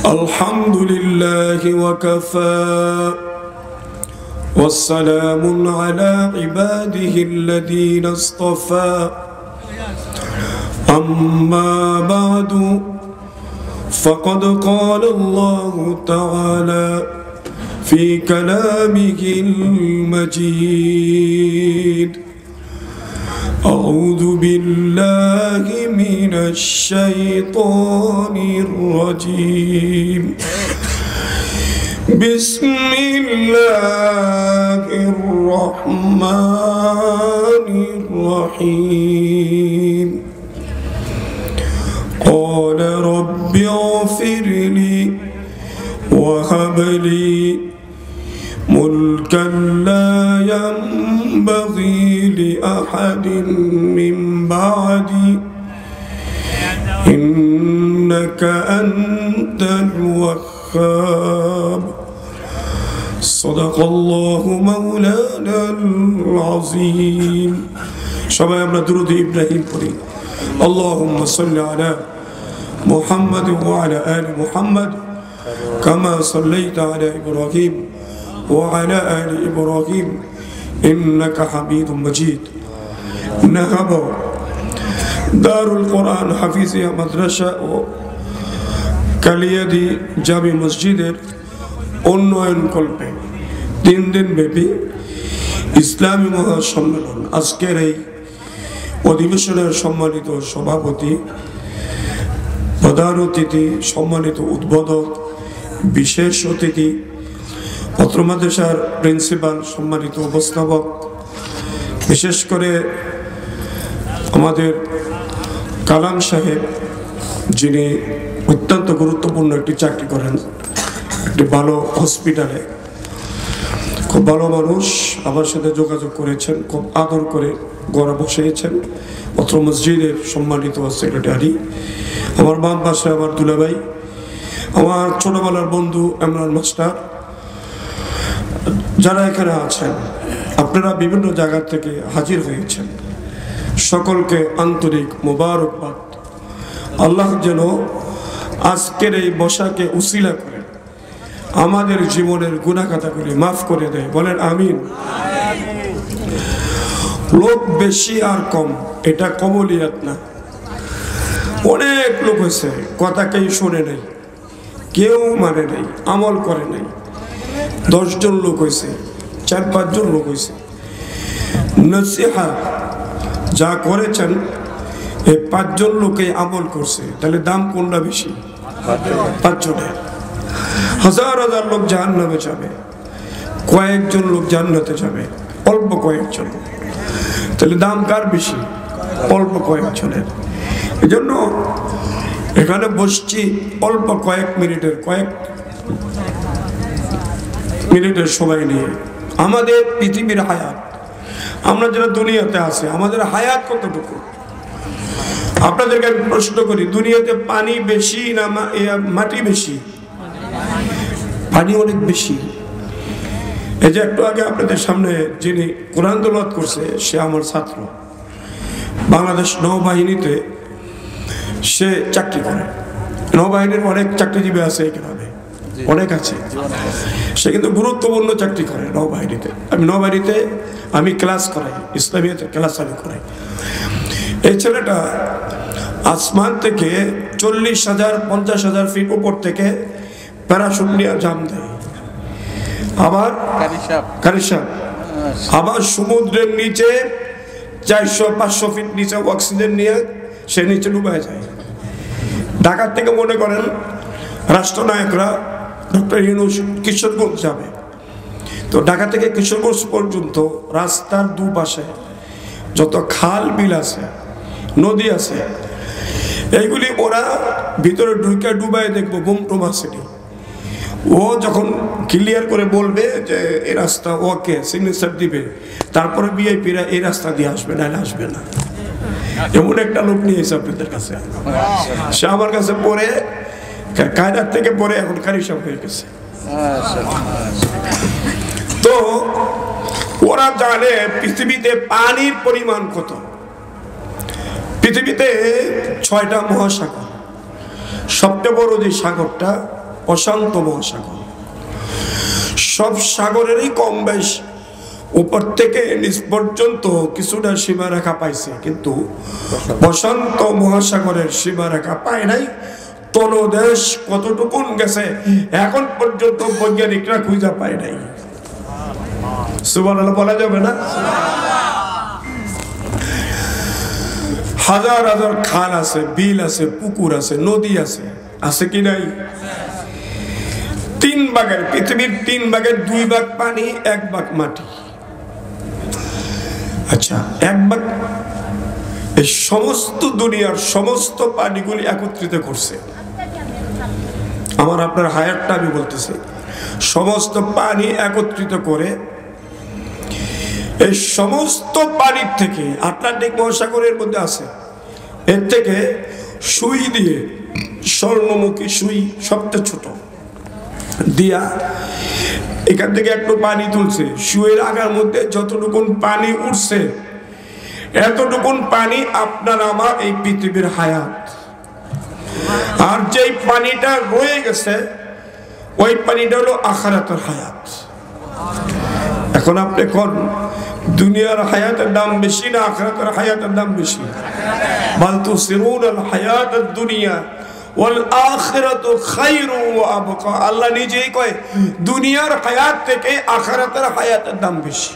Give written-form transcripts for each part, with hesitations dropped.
الحمد لله وكفى والسلام على عباده الذين اصطفى أما بعد فقد قال الله تعالى في كلامه المجيد أعوذ بالله من الشيطان الرجيم بسم الله الرحمن الرحيم قال رب اغفر لي وهب لي ملكا لا ينبغي لأحد من بعدي إنك أنت الوهاب صدق الله مولانا العظيم সবাই আমরা দুরূদ ইব্রাহিম পড়ি اللهم صل على محمد وعلى آل محمد كما صليت على إبراهيم وعلى آل إبراهيم إنك حميد مجيد نهب دار القرآن حفيظية مدرسة কালিয়াদি জামি মসজিদের উন্নয়ন কল্পে 3 দিন ব্যাপী ইসলামী মহাসম্মেলন আজকের এই অধিবেশনের সম্মানিত সভাপতি প্রধান অতিথি সম্মানিত উদ্বোধক বিশেষ অতিথি পত্র মাদ্রাসার প্রিন্সিপাল সম্মানিত উপস্থাপক বিশেষ করে আমাদের কালাম সাহেব যিনি অত্যন্ত গুরুত্বপূর্ণ একটি চাকরি করেন একটি ভালো হসপিটালে খুব ভালো মানুষ আমার সাথে যোগাযোগ করেছেন খুব আদর করে গড়া বসিয়েছেন পত্র মসজিদের সম্মানিত সেক্রেটারি আমার বাম পাশে আমার দুলাভাই আমার ছোটবেলার বন্ধু ইমরান মাস্টার যারা এখানে আছেন আপনারা বিভিন্ন জায়গা থেকে হাজির হয়েছেন সকলকে আন্তরিক মোবারকবাদ আল্লাহ যেন আজকের এই বসাকে উসিলা করে আমাদের জীবনের গুনাহ খাতাগুলি মাফ করে দেয় বলেন আমিন লোক বেশি আর কম এটা কমলিয়াত না অনেক লোক হয়েছে কথা কেউ শোনে নাই কেউ মানে নাই আমল করে নাই 10 জন লোক হয়েছে 4-5 জন লোক হয়েছে নসিহা যা করেছেন এই 5 জন লোকে আমল করছে তাহলে দাম কোনটা বেশি 5 জনের হাজার হাজার লোক জাহান্নামে যাবে কয়েকজন লোক জান্নাতে যাবে অল্প কয়েকজন তাহলে দাম কার বেশি অল্প কয়েকজনের এজন্য এখানে বসছি অল্প কয়েক মিনিটের সময় নিয়ে আমাদের পৃথিবীর হায়াত আমরা যারা দুনিয়াতে আছি আমাদের হায়াত কতটুকু আপনাদেরকে আমি প্রশ্ন করি দুনিয়াতে পানি বেশি না মাটি বেশি পানি অনেক বেশি এই যে একটু আগে আপনাদের সামনে যিনি কোরআন তেলাওয়াত করছে সে আমার ছাত্র বাংলাদেশ নৌবাহিনীতে সে চাকরি করে নৌবাহিনীর অনেক চাকরিজীবী আছে এখানে অনেক আছে সে কিন্তু গুরুত্বপূর্ণ চাকরি করে নৌবাহিনীতে নৌবাহিনীতে আমি ক্লাস করাই ইসলামিয়াতে ক্লাস আমি করাই এই ছেলেটা আসমান থেকে 40,000-50,000 ফিট উপর থেকে প্যারাশুট নিয়ে জাম দেয় আবার আবার সমুদ্রের নিচে 400-500 ফিট নিচে অক্সিজেন নিয়ে সে নিচে ডুবে যায় ঢাকা থেকে মনে করেন রাষ্ট্রনায়করা ডক্টর ইউনূস কিশোরগঞ্জ যাবে তো ঢাকা থেকে কিশোরগঞ্জ পর্যন্ত রাস্তার দুপাশে যত খাল বিল আছে নদী আছে এইগুলি ওরা ভিতরে ঢুকে ডুবাই দেখবো বুমটুম আসেনি ও যখন ক্লিয়ার করে বলবে যে এই রাস্তা ওকে সিগনেচার দিবে তারপরে ভিআইপিরা এই রাস্তা দিয়ে আসবে নাহলে আসবে না এমন একটা লোক নিয়ে এসে আপনাদের কাছে সে আমার কাছে পড়ে কায়দার থেকে পড়ে এখন কারি সব হয়ে গেছে তো ওরা জানে পৃথিবীতে পানির পরিমাণ কত পৃথিবীতে 6টা মহাসাগর সবচেয়ে বড় যে সাগরটা প্রশান্ত মহাসাগর। সব সাগরেরই কম বেশ উপর থেকে নিচ পর্যন্ত কিছুটা সীমারেখা পাইছে, কিন্তু প্রশান্ত মহাসাগরের সীমারেখা পায় নাই। তলদেশ কতটুকুন গেছে এখন পর্যন্ত বৈজ্ঞানিকরা খুঁজে পায় নাই। সুবহানাল্লাহ বলা যাবে না? হাজার হাজার খাল আছে, বিল আছে, পুকুর আছে, নদী আছে, আছে কি নাই? 3 ভাগের, পৃথিবীর 3 ভাগের 2 ভাগ পানি, 1 ভাগ মাটি। আচ্ছা, 1 ভাগ এই সমস্ত দুনিয়ার সমস্ত পানিগুলি একত্রিত করছে। আমার আপনার হায়াতটা আমি বলতেছি, সমস্ত পানি একত্রিত করে এই সমস্ত পানির থেকে, আটলান্টিক মহাসাগরের মধ্যে আছে, এর থেকে সুই দিয়ে, স্বর্ণমুখী সুই সবচেয়ে ছোট দিয়া এখান থেকে একটু পানি তুলছে। সুইয়ের আগার মধ্যে যতটুকুন পানি উঠছে, এতটুকুন পানি আপনার আমার এই পৃথিবীর হায়াত। আর যেই পানিটা রয়ে গেছে ওই পানিটা হলো আখিরাতের হায়াত। এখন আপনি কোন দুনিয়ার হায়াতের দাম বেশি না আখিরাতের হায়াতের দাম বেশি? বাল তুসিরুনাল হায়াতাদ দুনিয়া ওয়াল আখিরাতু খায়রু ওয়া আবকা। আল্লাহ নিজেই কয় দুনিয়ার হায়াত থেকে আখিরাতের হায়াতের দাম বেশি।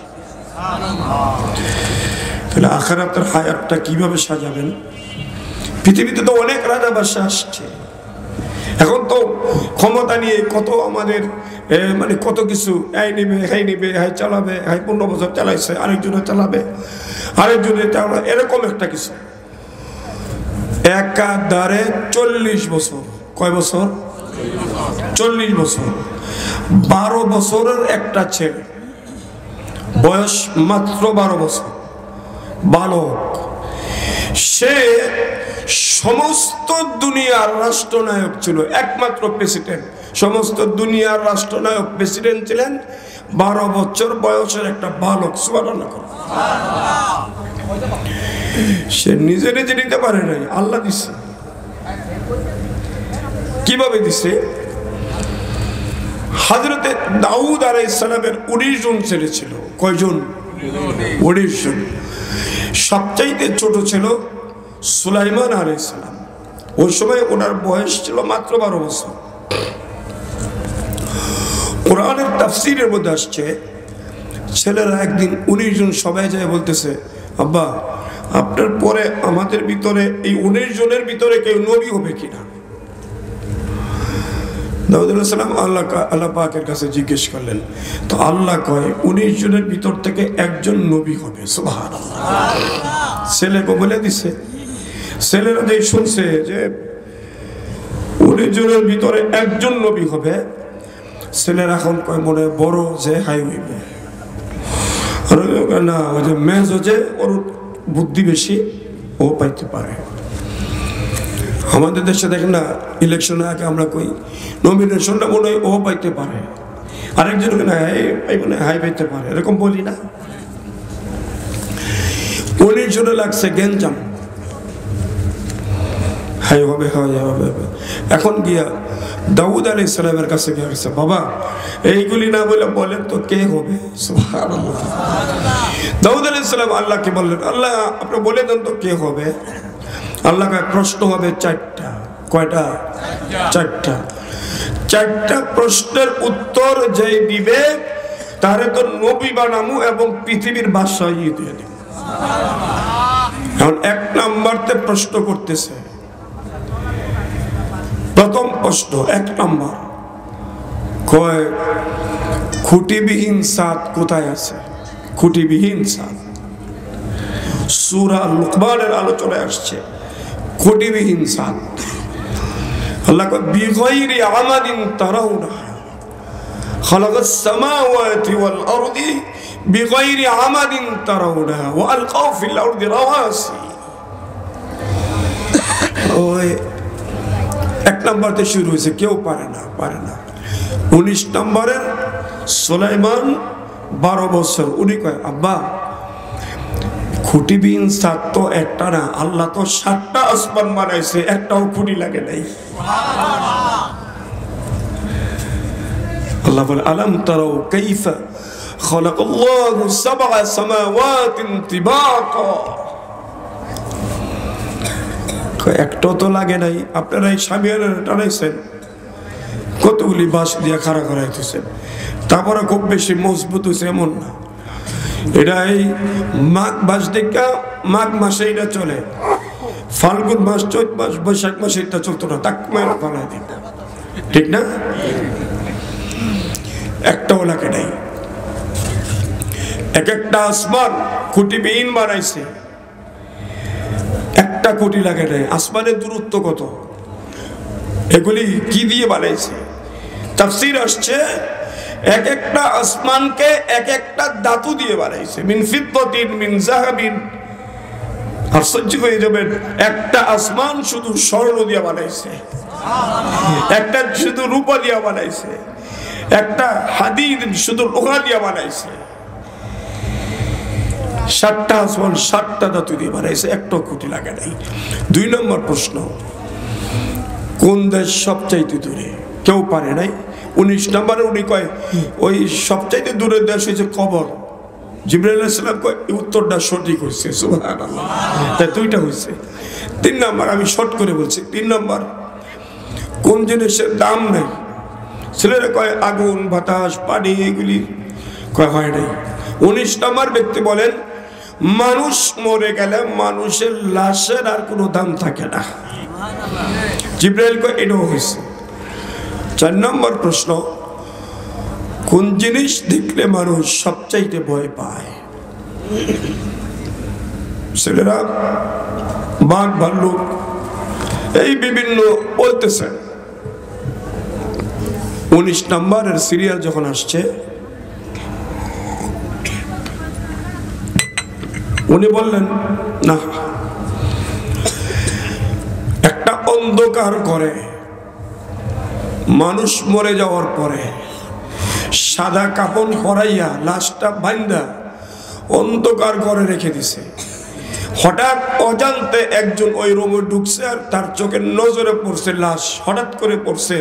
তাহলে আখিরাতের হায়াতটা কিভাবে সাজাবেন? পৃথিবীতে তো অনেক রাজা বাদশা আসছে, এখন তো ক্ষমতা নিয়ে কত আমাদের মানে কত কিছু, এই নিবে, হাই নিবে, হাই চালাবে, হাই 15 বছর চালাইছে, আরেকজনে চালাবে, আরেকজনে চালাবে, এরকম একটা কিছু। একাধারে 40 বছর। কয় বছর? 40 বছর। 12 বছরের একটা ছেলে, বয়স মাত্র 12 বছর, বালক, সে সমস্ত দুনিয়ার রাষ্ট্রনায়ক ছিল, একমাত্র প্রেসিডেন্ট। সমস্ত দুনিয়ার রাষ্ট্রনায়ক প্রেসিডেন্ট ছিলেন 12 বছর বয়সের একটা বালক। সুবহানাল্লাহ। সে নিজে নিজে নিতে পারে নাই, আল্লাহ দিছে। কিভাবে দিছে? হযরতে দাউদ আলাইহিস সালামের 19 জন ছেলে ছিল। কয়জন? 19 জন। সবচাইতে ছোট ছিল সুলাইমান আলাইহিস সালাম। ওই সময় ওনার বয়স ছিল মাত্র 12 বছর। কোরআনের তাফসীরের মধ্যে আসছে, ছেলেরা একদিন 19 জন সবাই যায় বলতেছে, আব্বা আপনার পরে আমাদের ভিতরে এই 19 জনের ভিতরে কেউ নবী হবে কিনা? দাউদ আলাইহিস সালাম আল্লাহ পাকের কাছে জিজ্ঞেস করলেন, তো আল্লাহ কয় 19 জনের ভিতর থেকে একজন নবী হবে। সুবহানাল্লাহ। ছেলেকে বলে দিছে। ছেলেরা যে শুনছে যে 19 জনের ভিতরে একজন নবী হবে, ছেলেরা এখন কয় মনে বড় যে হাই হইবে না, ওই যে মেজ যে ওর বুদ্ধি বেশি, ও পাইতে পারে। আমাদের দেশে দেখেন না, ইলেকশনের আগে আমরা কই নমিনেশনটা মনে হয় ও পাইতে পারে, আরেকজনকে না হাই পাইতে পারে, এরকম বলি না? 19 জনে লাগছে গেঞ্জাম, হাই হবে, হবে। এখন গিয়া দাউদ আলাইহিস সালামের কাছে গিয়ে গেছে, বাবা এইগুলি না বলে বলেন তো কে হবে? সুবহানাল্লাহ। দাউদ আলাইহিস সালাম আল্লাহকে বললেন, আল্লাহ আপনি বলে দেন তো কে হবে? আল্লাহ প্রশ্ন হবে 4টা। কয়টা? 4টা। 4টা প্রশ্নের উত্তর যেই দিবে তারে তো নবী বানামু এবং পৃথিবীর বাদশাহ দিয়ে দেব। এখন 1 নম্বরতে প্রশ্ন করতেছে। প্রথম প্রশ্ন 1 নম্বর, কয় খুঁটিবিহীন ছাদ কোথায় আছে? খুঁটিবিহীন ছাদ সূরা লুকমানের আলোচনায় আসছে, খুঁটিবিহীন ছাদ। আল্লাহ কয় বিগাইরি আমাদিন তারাউনাহা খালাকাস সামাওয়াতি ওয়াল আরদি বিগাইরি আমাদিন তারাউনাহা ওয়া আলকাউ ফিল আরদি রাওয়াসি। ওই 1 নম্বরতে শুরু হয়েছে, কেউ পারে না। 19 নম্বরের সুলাইমান 12 বছর, উনি কয় আব্বা খুঁটিবিহীন ছাদ তো একটা না, আল্লাহ তো 7টা আসমান বানাইছে, একটাও খুঁটি লাগে নাই। আল্লাহ বলে আলাম তারাউ কাইফা খালাকাল্লাহু সাবআ সামাওয়াতিন তিবাকা। একটাও তো লাগে নাই, আপনারা এই স্বামীরা টানাইছেন, কতগুলি বাঁশ দিয়ে খাড়া করাইতেছেন, তারপরে খুব বেশি মজবুত হয়েছে এমন না। এটা এই মাঘ মাস থেকে মাঘ মাসে এটা চলে, ফাল্গুন মাস, চৈত মাস, বৈশাখ মাসে এটা চলতো না, তাক মায়ের ফালাই দিত, ঠিক না? একটাও লাগে নাই। এক একটা আসমান খুঁটিবিহীন বানাইছে, একটা খুঁটি লাগে নাই। আসমানের দূরত্ব কত, এগুলি কি দিয়ে বানাইছে? তাফসীর আসছে এক একটা আসমানকে এক একটা ধাতু দিয়ে বানাইছে, মিন ফিদ্দাতিন মিন যাহাবিন। আশ্চর্য হয়ে যাবেন, একটা আসমান শুধু স্বর্ণ দিয়ে বানাইছে, একটা শুধু রূপা দিয়ে বানাইছে, একটা হাদিদ শুধু লোহা দিয়ে বানাইছে। 7টা আসমান 7টা ধাতু দিয়ে বানাইছে, একটা খুঁটি লাগে নাই। 2 নম্বর প্রশ্ন, কোন দেশ সবচাইতে দূরে? কেউ পারে নাই। 19 নম্বরে উনি কয় ওই সবচাইতে দূরের দেশ হয়েছে কবর। জিবরাইল আলাইহিস সালাম কয় উত্তরটা সঠিক হয়েছে, সুবহানাল্লাহ। তাই 2টা হয়েছে। 3 নম্বর আমি শর্ট করে বলছি, 3 নম্বর কোন জিনিসের দাম নাই? ছেলেরা কয় আগুন, বাতাস, পানি, এগুলি কয় হয় নাই। 19 নম্বর ব্যক্তি বলেন মানুষ মরে গেলে মানুষের লাশের আর কোনো দাম থাকে না। জিবরাইল কয় এটাও হয়েছে। 4 নম্বর প্রশ্ন, কোন জিনিস দেখলে মানুষ সবচাইতে ভয় পায়? ছেলেরা বাঘ, ভাল্লুক, এই বিভিন্ন বলতেছে। 19 নম্বরের সিরিয়াল যখন আসছে, উনি বললেন না, একটা অন্ধকার করে মানুষ মরে যাওয়ার পরে সাদা কাপড় পরাইয়া লাশটা বাইন্ধা অন্ধকার করে রেখে দিছে। হঠাৎ অজান্তে একজন ওই রুমে ঢুকছে, আর তার চোখের নজরে পড়ছে লাশ, হঠাৎ করে পড়ছে।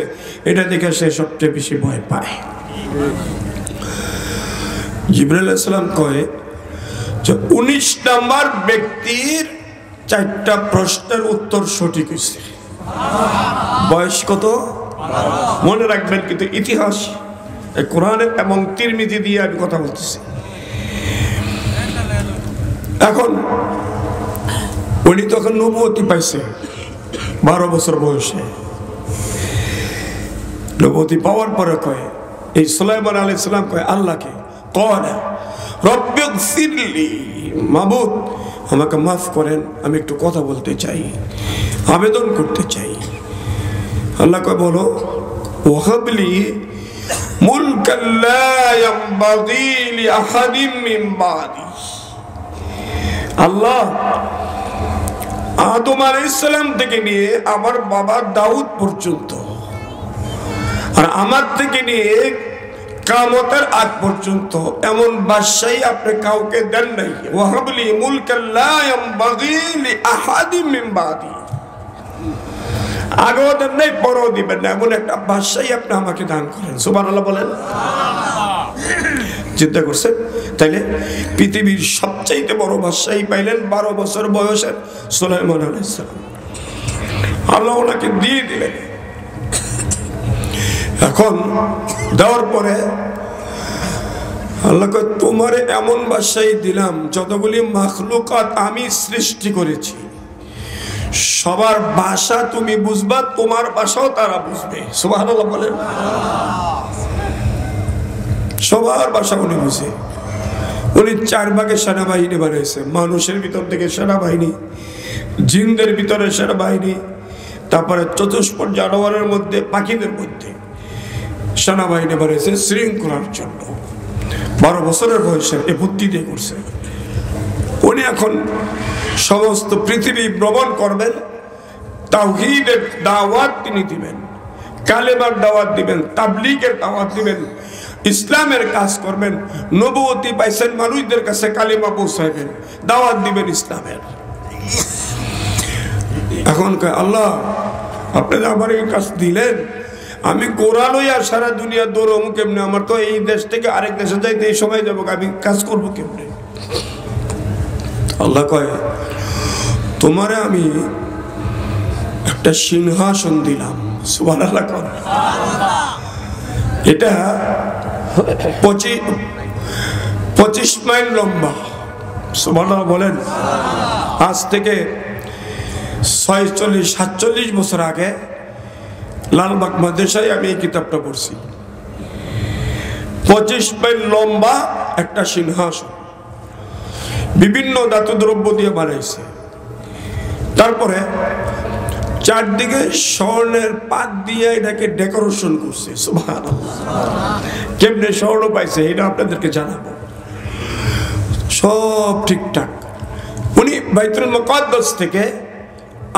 এটা দেখে সে সবচেয়ে বেশি ভয় পায়। জিবরাইল আলাইহিস সালাম কয় যে 19 নম্বর ব্যক্তির 4টা প্রশ্নের উত্তর সঠিক হয়েছে। বয়স কত মনে রাখবেন, কিন্তু ইতিহাস কোরআন এবং তিরমিজি দিয়ে আমি কথা বলতেছি। এখন উনি তখন নবুয়তি পাইছে 12 বছর বয়সে। নবুয়তি পাওয়ার পরে কয়, এই সুলাইমান আলাইহিস সালাম কয় আল্লাহকে, ক্বালা রব্বিগফিরলি, মাবুদ আমাকে মাফ করেন, আমি একটু কথা বলতে চাই, আবেদন করতে চাই। আল্লাহ কয় বলো, ওয়াহাবলি মুলকান লা ইয়ানবাগি লিআহাদিন মিন বাদি। আল্লাহ আদম আলাইহিস সালাম থেকে নিয়ে আমার বাবা দাউদ পর্যন্ত, আর আমার থেকে নিয়ে কিয়ামতের আগ পর্যন্ত এমন বাদশাহী আপনি কাউকে দেন নাই। ওয়াহাবলি মুলকান লা ইয়ানবাগি লিআহাদিন মিন বাদি, আগেও দেন নাই, পরেও দিবেন না, এমন একটা বাদশাহী আপনি আমাকে দান করেন। সুবহানাল্লাহ বলেন। চিন্তা করছেন? তাইলে পৃথিবীর সবচাইতে বড় বাদশাহী পাইলেন 12 বছর বয়সের সুলাইমান আলাইহিস সালাম। আল্লাহ ওনাকে দিয়ে দিলেন। এখন দেওয়ার পরে আল্লাহ কয় তোমারে এমন বাদশাহী দিলাম যতগুলি মাখলুকাত আমি সৃষ্টি করেছি সবার ভাষা তুমি বুঝবা, তোমার ভাষাও তারা বুঝবে। সুবহানাল্লাহ বলেন। সবার ভাষা উনি বুঝে। উনি 4 ভাগে সেনাবাহিনী বানিয়েছে, মানুষের ভিতর থেকে সেনাবাহিনী, জিনদের ভিতরে সেনাবাহিনী, তারপরে চতুষ্পদ জানোয়ারের মধ্যে, পাখিদের মধ্যে সেনাবাহিনী বানিয়েছে শৃঙ্খলার জন্য। 12 বছরের বয়সে এ বুদ্ধি দিয়ে করছে। উনি এখন সমস্ত পৃথিবী ভ্রমণ করবেন, তাওহীদের দাওয়াত তিনি দিবেন, কালেমার দাওয়াত দিবেন, তাবলীগের দাওয়াত দিবেন, ইসলামের কাজ করবেন। নবুয়তি পাইছেন, মানুষদের কাছে কালেমা পৌঁছাবেন, দাওয়াত দিবেন ইসলামের। এখন আল্লাহ আপনি আমার এই কাজ দিলেন, আমি গোড়া লইয়া সারা দুনিয়া দৌড়মু কেমনে? আমার তো এই দেশ থেকে আরেক দেশে যাইতে এই সময় যাবো, আমি কাজ করবো কেমনে? আল্লাহ কয়, তোমারে আমি একটা সিংহাসন দিলাম। সুবহানাল্লাহ। এটা 25 মাইল লম্বা। সুবহানাল্লাহ বলেন। আজ থেকে 46-47 বছর আগে লালবাগ মাদ্রাসায় আমি এই কিতাবটা পড়ছি। 25 মাইল লম্বা একটা সিংহাসন, বিভিন্ন ধাতু দ্রব্য দিয়ে বানাইছে। তারপরে চারদিকে স্বর্ণের পাত দিয়ে এটাকে ডেকোরেশন করছে। সুবহানাল্লাহ। কেমনে স্বর্ণ পাইছে এটা আপনাদেরকে জানাবো। সব ঠিকঠাক। উনি বাইতুল মুকাদ্দাস থেকে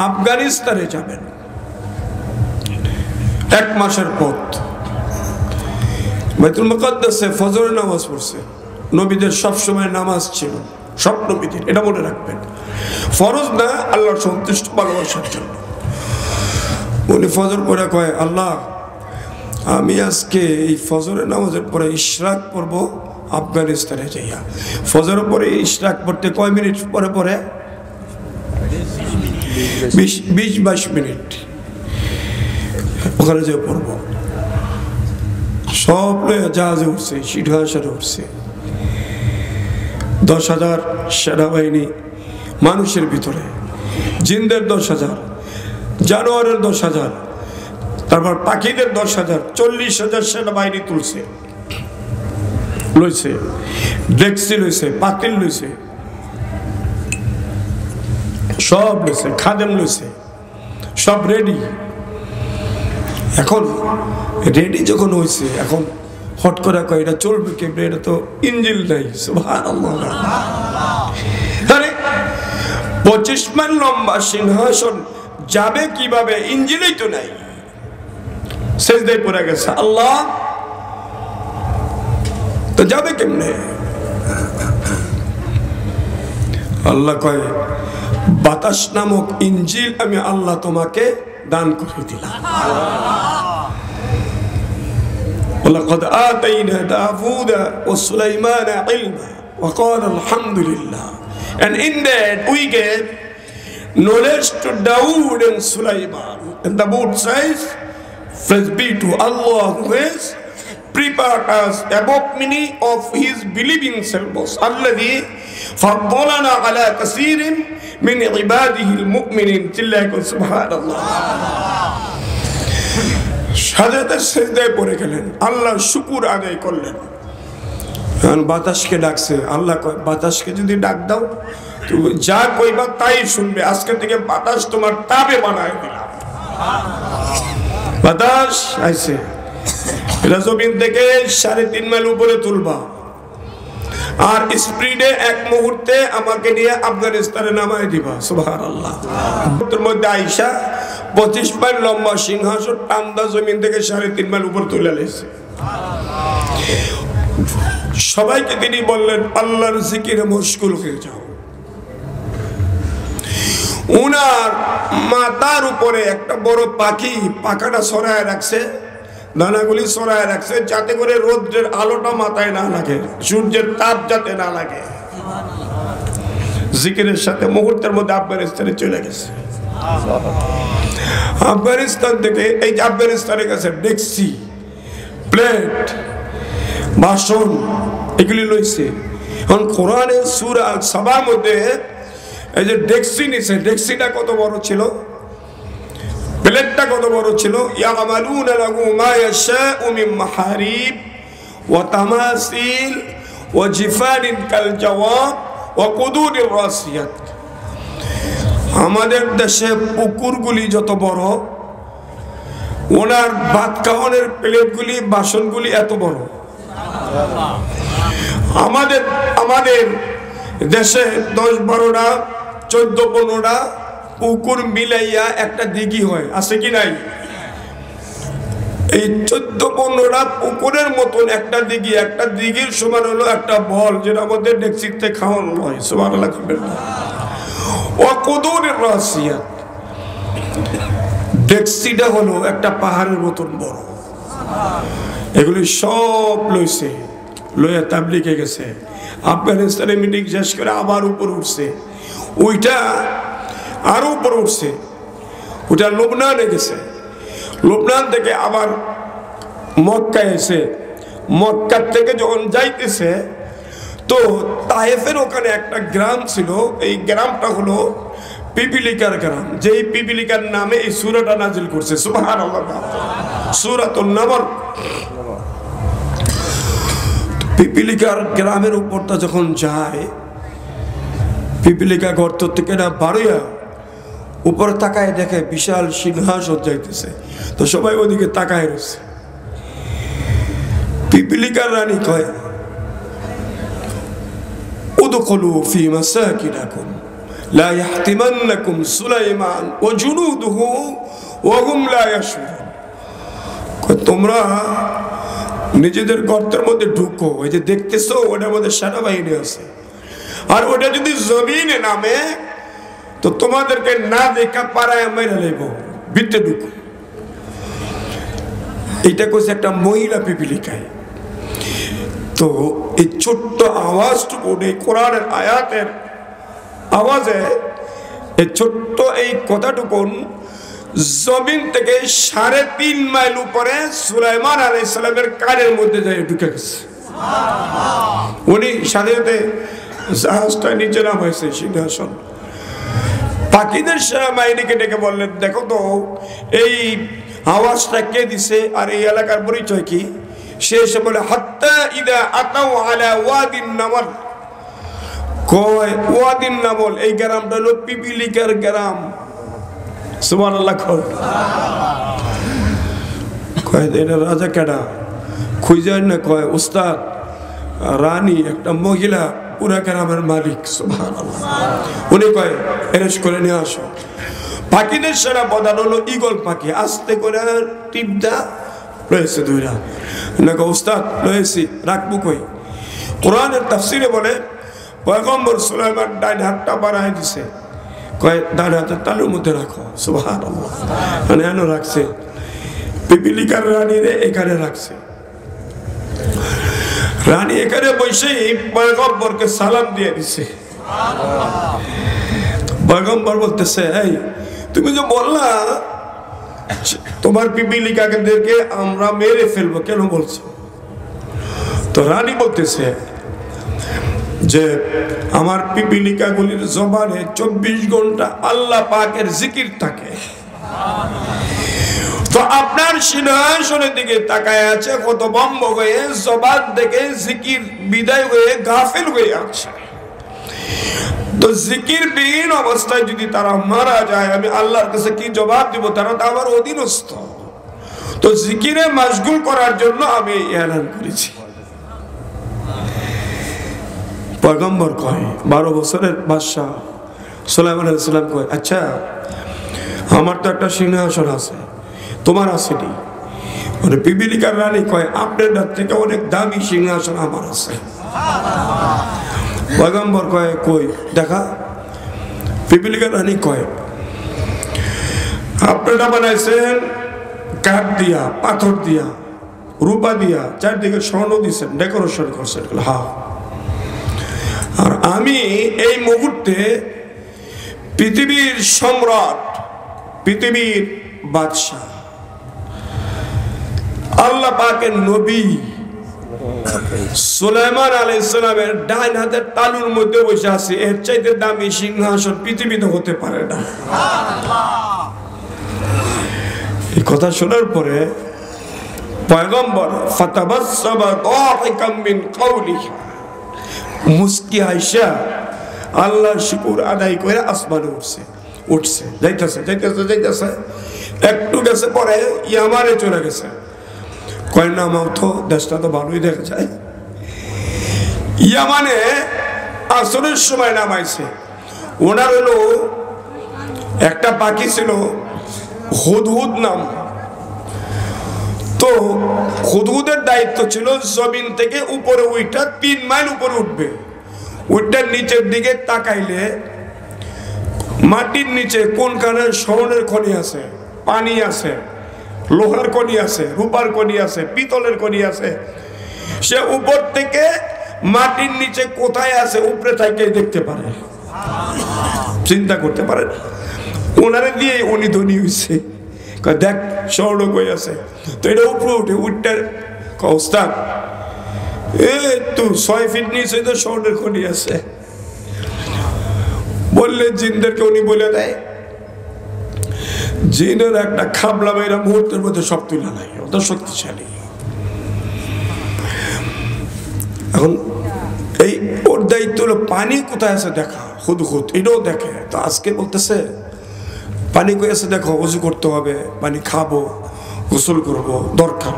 আফগানিস্তানে যাবেন, 1 মাসের পথ। বাইতুল মুকাদ্দাসে ফজরের নামাজ পড়ছে। নবীদের সবসময় নামাজ ছিল, সব নবীদের, এটা মনে রাখবেন। ফরজ না, আল্লাহর সন্তুষ্ট ভালোবাসার জন্য। উনি ফজর পড়ে কয়, আল্লাহ আমি আজকে এই ফজরের নামাজের পরে ইশরাক পড়ব আফগানিস্তানে যাইয়া। ফজরের পরে ইশরাক পড়তে কয় মিনিট পরে পরে? 20-22 মিনিট ওখানে যে পড়ব। সব জাহাজে উঠছে, সিংহাসনে উঠছে। 10,000 সেনাবাহিনী মানুষের ভিতরে, জিনদের 10,000, জানোয়ারের 10,000, তারপর পাখিদের 10,000, 40,000 সেনাবাহিনী তুলছে, লইছে, ডেক্সি লইছে, পাতিল লইছে, সব লইছে, খাদেম লইছে, সব রেডি। এখন রেডি যখন হয়েছে, এখন হট করে কয় এটা চলবে কেমনে? এটা তো ইঞ্জিন নাই। সুবহানাল্লাহ। আরে 25 মাইল লম্বা সিংহাসন যাবে কিভাবে? ইঞ্জিনই তো নাই। সেজদায় পড়ে গেছে, আল্লাহ তো যাবে কেমনে? আল্লাহ কয়, বাতাস নামক ইঞ্জিল আমি আল্লাহ তোমাকে দান করে দিলাম। ولقد آتينا داوود وسليمان علما وقال الحمد لله. And in that we gave knowledge to Dawood and Sulaiman. And the book says, praise be to Allah who has prepared us above many of his believing servants. Alladhi faddalana ala kathirin min ibadihi al-mu'minin. Subhanallah. সাজাতের সেজদায় পড়ে গেলেন, আল্লাহ শুকুর আদায় করলেন। বাতাসকে ডাকছে। আল্লাহ কয়, বাতাসকে যদি ডাক দাও তুমি যা কইবা তাই শুনবে। আজকে থেকে বাতাস তোমার তাবে বানায় দিলাম। বাতাস আইছে, এটা জমিন থেকে 3.5 মাইল উপরে তুলবা, আর স্পিডে 1 মুহূর্তে আমাকে নিয়ে আফগানিস্তানে নামায় দিবা। সুবহানাল্লাহ। তোর মধ্যে আইসা 25 মাইল লম্বা সিংহাসন টান্দা জমিন থেকে 3.5 মাইল উপর তুলে লেছে। সবাইকে তিনি বললেন, আল্লাহর জিকিরে মশগুল হয়ে যাও। উনার মাথার উপরে একটা বড় পাখি পাখাটা ছড়ায় রাখছে, দানাগুলি ছড়ায় রাখছে, যাতে করে রোদ্রের আলোটা মাথায় না লাগে, সূর্যের তাপ যাতে না লাগে। জিকিরের সাথে মুহূর্তের মধ্যে আফগানিস্তানে চলে গেছে। আফগানিস্তান থেকে এই যে আফগানিস্তানের কাছে ডেক্সি, প্লেট, বাসন এগুলি লইছে। এখন কোরআনের সূরা আল-সাবার মধ্যে এই যে ডেক্সি নিছে, ডেক্সিটা কত বড় ছিল, প্লেটটা কত বড় ছিল। ইয়ামালুনা লাহু মা ইয়াশাউ মিন মাহারিব ওয়া তামাসিল ওয়া জিফানিন কাল জাওয়াব ওয়া কুদুরির রাসিয়াত। আমাদের দেশে পুকুরগুলি যত বড়, ওনার ভাত খাওয়ানোর প্লেটগুলি, বাসনগুলি এত বড়। আমাদের দেশে 10-12টা 14-15টা পুকুর মিলাইয়া একটা দিঘি হয়, আছে কি নাই? এই 14-15টা পুকুরের মতন একটা দিঘি, একটা দিঘির সমান হলো একটা বল, যেটা আমাদের ডেক্সিতে খাওয়ানো হয়। সুবহানাল্লাহ। ডেক্সিটা হলো একটা পাহাড়ের মতন বড়। এগুলি সব লইছে, লইয়া তাবলিগে গেছে, আফগানিস্তানে মিটিং শেষ করে আবার উপর উঠছে, ওইটা আরো উপর উঠছে, ওটা লবনানে গেছে, লবনান থেকে আবার মক্কায় এসে, মক্কার থেকে যখন যাইতেছে তো তায়েফের ওখানে একটা গ্রাম ছিল, এই গ্রামটা হলো পিপিলিকার গ্রাম, যেই পিপিলিকার নামে এই সূরাটা নাজিল করছে। সুবহানাল্লাহ, সূরাতুন নমল। পিপিলিকার গ্রামের উপরটা যখন যায়, পিপিলিকা গর্ত থেকে না বাড়িয়া উপরে তাকায় দেখে বিশাল সিংহাসন যাইতেছে, তো সবাই ওদিকে তাকায় রয়েছে। পিপিলিকার রানী কয়, উদখুলু ফি মাসাকিনাকুম লা ইয়াহতিমান্নাকুম সুলাইমান ওয়া জুনুদুহু ওয়া হুম লা ইয়াশউরুন। তোমরা নিজেদের গর্তের মধ্যে ঢুকো, ওই যে দেখতেছো ওটার মধ্যে সেনাবাহিনী আছে, আর ওটা যদি জমিনে নামে তো তোমাদেরকে না দেখা পাড়ায় মেরে নেব, ভিতরে ঢুকো। এইটা কইছে একটা মহিলা পিপিলিকায়। তো এই ছোট্ট আওয়াজটুকু, এই কোরআনের আয়াতের আওয়াজে এই ছোট্ট এই কথাটুকুন জমিন থেকে 3.5 মাইল উপরে সুলাইমান আলাইহিস সালামের কানের মধ্যে যায় ঢুকে গেছে। উনি সাথে সাথে জাহাজটা নিচে নামাইছে সিংহাসন। পাখিদের সেনাবাহিনীকে ডেকে বললেন, দেখো তো এই আওয়াজটা কে দিছে আর এই এলাকার পরিচয় কি? সে এসে বলে, হাত্তা ইদা আতাউ আলা ওয়াদিন নামল। কয় ওয়াদিন নামল, এই গ্রামটা হলো পিপিলিকার গ্রাম। সুবহানাল্লাহ। কয় এটা রাজা কেডা? খুঁজে না, কয় উস্তাদ রানী, একটা মহিলা, পুরা গ্রামের মালিক। সুবহানাল্লাহ। উনি কয় এরেস্ট করে নিয়ে আসো। পাখিদের সেরা প্রধান হলো ঈগল পাখি, আস্তে করে টিপদা রয়েছে দুইটা, না উস্তাদ রয়েছি, রাখবো কই? কোরআনের তাফসিরে বলে পয়গম্বর সুলাইমান ডাইন হাতটা বাড়ায় দিছে, কয় ডাইন হাতের তালুর মধ্যে রাখো। সুবহানাল্লাহ। মানে এনে রাখছে, পিপিলিকার রানীরে এখানে রাখছে। রানী এখানে বসেই পয়গম্বরকে সালাম দিয়ে দিছে। পয়গম্বর বলতেছে, এই তুমি যে বললা তোমার পিপিলিকাদেরকে আমরা মেরে ফেলবো, কেন বলছো? তো রানী বলতেছে যে আমার পিপিলিকাগুলির জবানে 24 ঘন্টা আল্লাহ পাকের জিকির থাকে। তো আপনার সিংহাসনের দিকে তাকায় আছে, কত বম্ব হয়ে জবান থেকে জিকির বিদায় হয়ে গাফিল হয়ে আছে। তো জিকির বিহীন অবস্থায় যদি তারা মারা যায়, আমি আল্লাহর কাছে কি জবাব দিব? তারা তো আমার অধীনস্থ। তো জিকিরে মশগুল করার জন্য আমি এলান করেছি। পয়গম্বর কয়, 12 বছরের বাদশাহ সুলাইমান আলাইহিস সালাম কয়, আচ্ছা আমার তো একটা সিংহাসন আছে, তোমার আসেনি? মানে পিপিলিকার রানী কয়, আপনার থেকে অনেক দামি সিংহাসন আমার আছে। পয়গম্বর কয়, কই দেখা। পিপিলিকার রানী কয়, আপনারা বানাইছেন কাঠ দিয়া, পাথর দিয়া, রূপা দিয়া, চারদিকে স্বর্ণ দিয়েছেন, ডেকোরেশন করছেন। হ্যাঁ, আর আমি এই মুহূর্তে পৃথিবীর সম্রাট, পৃথিবীর বাদশাহ, আল্লাহ পাকের নবী সুলাইমান আলাইহিস সালামের ডান হাতের তালুর মধ্যে বসে আছে। এর চাইতে দামি সিংহাসন পৃথিবীতে হতে পারে না। এই কথা শোনার পরে পয়গম্বর ফাতাবাসসামা দাহিকাম মিন কওলিহি, মুস্কি হাসা আল্লাহর শুকর আদায় করে আসমানে উঠছে, যাইতেছে। একটু গেছে, পরে ইয়ামানে চলে গেছে। কয় নামাও তো, দেশটা তো ভালোই দেখা যায়। ইয়ামানে আসরের সময় নামাইছে। ওনার হলো একটা পাখি ছিল হুদহুদ নাম। তো হুদহুদের দায়িত্ব ছিল জমিন থেকে উপরে উইটা 3 মাইল উপরে উঠবে। উইটার নিচের দিকে তাকাইলে মাটির নিচে কোনখানে স্বর্ণের খনি আছে, পানি আছে, লোহার কণি আছে, রূপার কণি আছে, পিতলের কণি আছে। সে উপর থেকে মাটির নিচে কোথায় আছে উপরে থেকে দেখতে পারে, চিন্তা করতে পারে। ওনারে দিয়ে উনি ধনী হয়েছে। দেখ স্বর্ণ কই আছে, তো এটা উপরে উঠে উঠতে ওস্তাদ তো 6 ফিট নিচে তো স্বর্ণের খনি আছে। বললে জিনদেরকে উনি বলে দেয়, জিনের একটা খাবলা মেয়েরা মুহূর্তের মধ্যে সব তুলে নেয়, অত শক্তিশালী। এখন এই ওর দায়িত্ব হলো পানি কোথায় আছে দেখা, হুদহুদ এটাও দেখে। তো আজকে বলতেছে পানি কই আছে দেখো, ওযু করতে হবে, পানি খাবো, গোসল করবো, দরকার।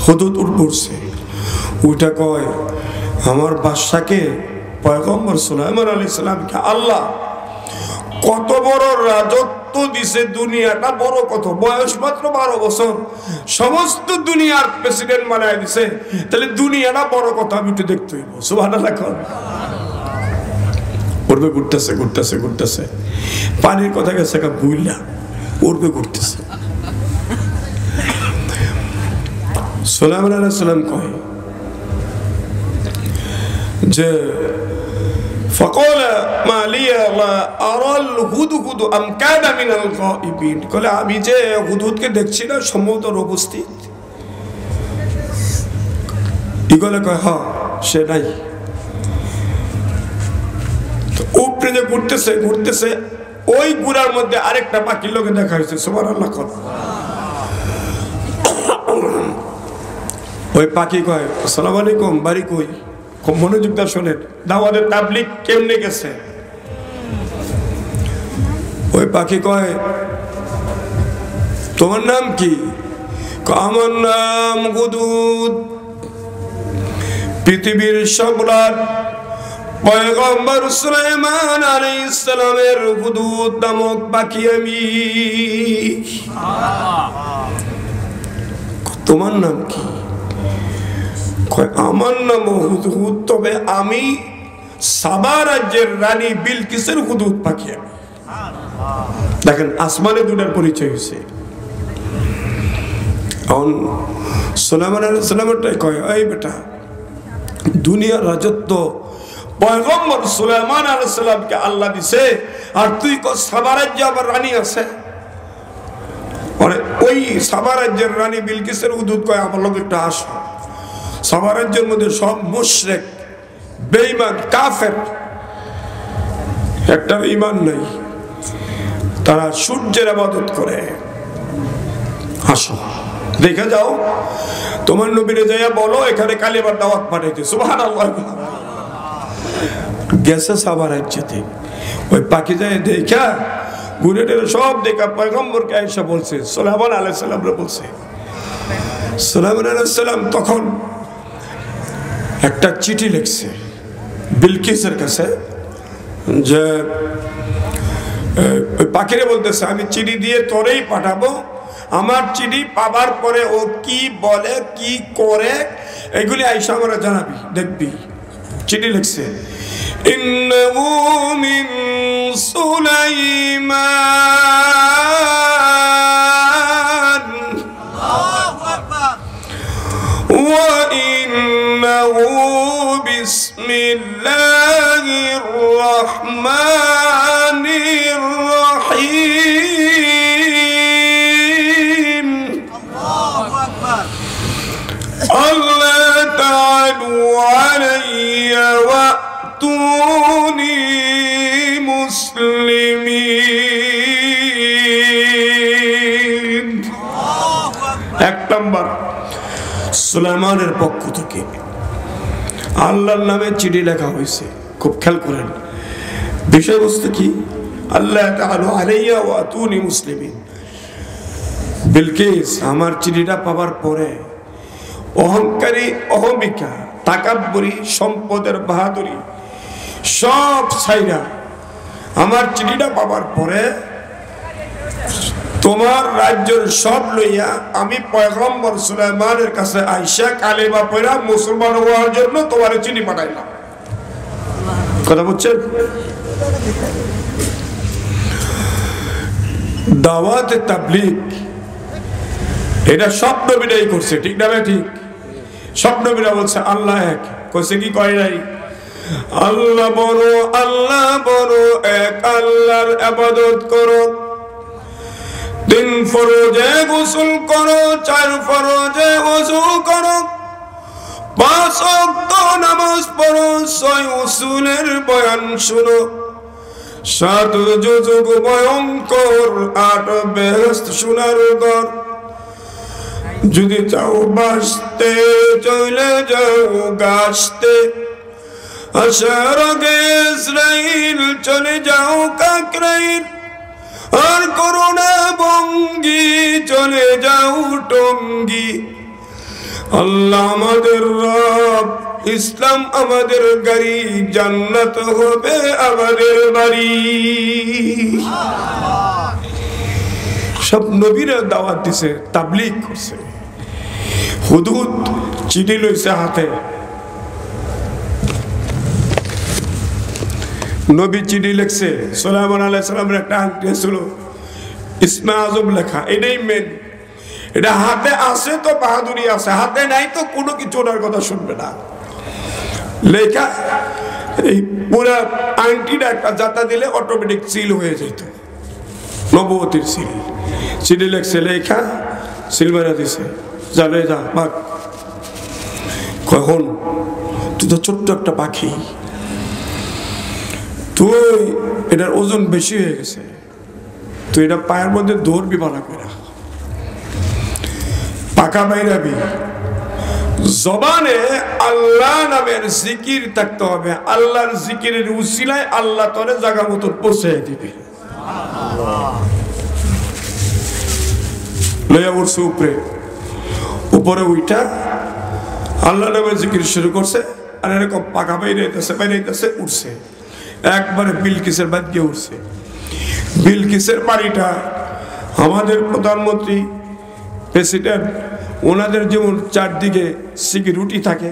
হুদহুদ উঠছে, ওইটা কয় আমার বাদশাকে পয়গম্বর সুলাইমান আলাইহিস সালামকে আল্লাহ কত বড় রাজত্ব দিছে, দুনিয়াটা বড় কত, বয়স মাত্র 12 বছর, সমস্ত দুনিয়ার প্রেসিডেন্ট বানায় দিছে, তাহলে দুনিয়াটা বড় কথা আমি একটু দেখতে হইব। সুবহানাল্লাহ। উঠবে, ঘুরতেছে ঘুরতেছে ঘুরতেছে, পানির কথা গেছে বুইলা উঠবে, ঘুরতেছে। সুলাইমান আলাইহিস সালাম কয় যে فقال ما لي لا أرى الهدهد أم كان من الغائبين। কলে আমি যে হুদহুদকে দেখছি না, সম্ভবত উপস্থিত। ইগলে কয় হ্যাঁ সে নাই। উপরে যে ঘুরতেছে ঘুরতেছে, ওই গুড়ার মধ্যে আরেকটা পাখির লোকে দেখা হয়েছে। সুবহানাল্লাহ। ওই পাখি কয় আসসালামু আলাইকুম, বাড়ি কই? খুব মনোযোগ দিয়ে শোনেন, দাওয়াতের তাবলীগ কেমনে গেছে। ওই পাখি কয় তোমার নাম কি? আমার নাম হুদহুদ। পৃথিবীর সম্রাট পয়গম্বর সুলাইমান আলাইহিস সালামের হুদহুদ নামক পাখি আমি। তোমার নাম কি? আমার নাম হুদহুদ, তবে আমি সাবা রাজ্যের রানী বিলকিসের হুদহুদ পাখি আমি। দেখেন আসমানে দুটার পরিচয় হয়েছে। সুলাইমান আলাইহিস সালামেরটাই কয় এই বেটা, দুনিয়ার রাজত্ব পয়গম্বর সুলাইমান আলাইহিস সালামকে আল্লাহ দিছে, আর তুই সাবা রাজ্যে আবার রানী আছে। ওই সাবা রাজ্যের রানী বিলকিসের হুদহুদ কয় আমার লোক একটা আসো। সাবা রাজ্যের মধ্যে সব মুশরিক, বেঈমান, কাফের, একটা ঈমান নাই, তারা সূর্যের ইবাদত করে। আসো দেখে যাও, তোমার নবীরে যাইয়া বলো এখানে কালিমার দাওয়াত পাঠাইতে। সুবহানাল্লাহ। গেছে সাবা রাজ্যেতে, ওই পাখি যায় দেখা ঘুরে টেরে সব দেখা পয়গম্বরকে আয়েশা বলছে, সুলাইমান আলাইহিস সালামরে বলছে। সুলাইমান আলাইহিস সালাম তখন একটা চিঠি লিখছে বিলকিসের কাছে, যে ওই পাখিরে বলতেছে আমি চিঠি দিয়ে তোরেই পাঠাবো, আমার চিঠি পাবার পরে ও কি বলে কি করে এগুলি আয়েশা আমারে জানাবি, দেখবি। চিঠি লিখছে ইন্নাহু মিন সুলাইমান আল্লাহু আকবার ওয়া ইন্নাহু বিসমিল্লাহির রহমানির রহিম আল্লাহু আকবার আল্লাহ তাআলু আলাইয়া ওয়াতুনি মুসলিমিন। এক নম্বর সুলাইমানের পক্ষ থেকে আল্লাহর নামে চিঠি লেখা হয়েছে। খুব খেয়াল করেন বিষয়বস্তু কি, আল্লাহ তাআলা আলাইয়া ওয়া আতুনি মুসলিমিন। বিলকিস আমার চিঠিটা পাবার পরে অহংকারী, অহমিকা, তাকাব্বুরি, সম্পদের বাহাদুরি সব ছাইরা আমার চিঠিটা পাবার পরে তোমার রাজ্যের সব লইয়া আমি পয়গম্বর সুলাইমানের কাছে আইসা কালেমা পড়া মুসলমান হওয়ার জন্য তোমার চিঠি পাঠাইলাম। কথা বুঝছেন? দাওয়াতে তাবলীগ এটা সব নবীরাই করছে, ঠিক না ভাই? ঠিক। সব নবীরা বলছে আল্লাহ এক, কইছে কি কয় নাই? আল্লাহ বড়, আল্লাহ বড় এক, আল্লাহর ইবাদত করো। 3 ফরজে গোসল করো, 4 ফরজে ওযু করো, 5 ওয়াক্ত নামাজ পড়ো, 6 উসুলের বয়ান শুনো, 7 যুযুগ ভয়ঙ্কর, 8 বেহেশত সোনার ঘর। যদি চাও বাঁচতে চলে যাও গাছতে, আসার আগে ইসরাইল চলে যাও কাকরাইল, আর করোনা বঙ্গি চলে যাও টঙ্গি। আল্লাহ আমাদের রব, ইসলাম আমাদের গাড়ি, জান্নাত হবে আমাদের বাড়ি। সব নবীরা দাওয়াত দিছে, তাবলীগ করছে। হুদুদ চিঠি লইছে হাতে, নবী চিঠি লিখছে। সুলাইমান আলাইহিস সালামের একটা আংটি ছিল ইসমে আজম লেখা, এটাই মেন। এটা হাতে আছে তো বাহাদুরি আছে, হাতে নাই তো কোনো কিছু ওনার কথা শুনবে না। লেখা এই পুরা আংটিটা একটা জাতা দিলে অটোমেটিক সিল হয়ে যেত, নবুয়তির সিল। চিঠি লেখছে, লেখা সিল মেরে দিছে, যাবে যা ভাগ। কখন তুই তো ছোট্ট একটা পাখি, তুই এটার ওজন বেশি হয়ে গেছে, তুই এটা পায়ের মধ্যে ধরবি ভালো করে, পাকা বাইরাবি। জবানে আল্লাহ নামের জিকির থাকতে হবে, আল্লাহর জিকিরের উসিলায় আল্লাহ তোরে জায়গা মতো পৌঁছে দিবে। লইয়া উঠছে উপরে, উপরে উইটা আল্লাহ নামের জিকির শুরু করছে, আর এরকম পাকা বাইরাইতেছে বাইরাইতেছে, উঠছে একবারে বিলকিসের বাদ গিয়ে উঠছে। বিলকিসের বাড়িটা আমাদের প্রধানমন্ত্রী, প্রেসিডেন্ট, ওনাদের যেমন চারদিকে সিকিউরিটি থাকে,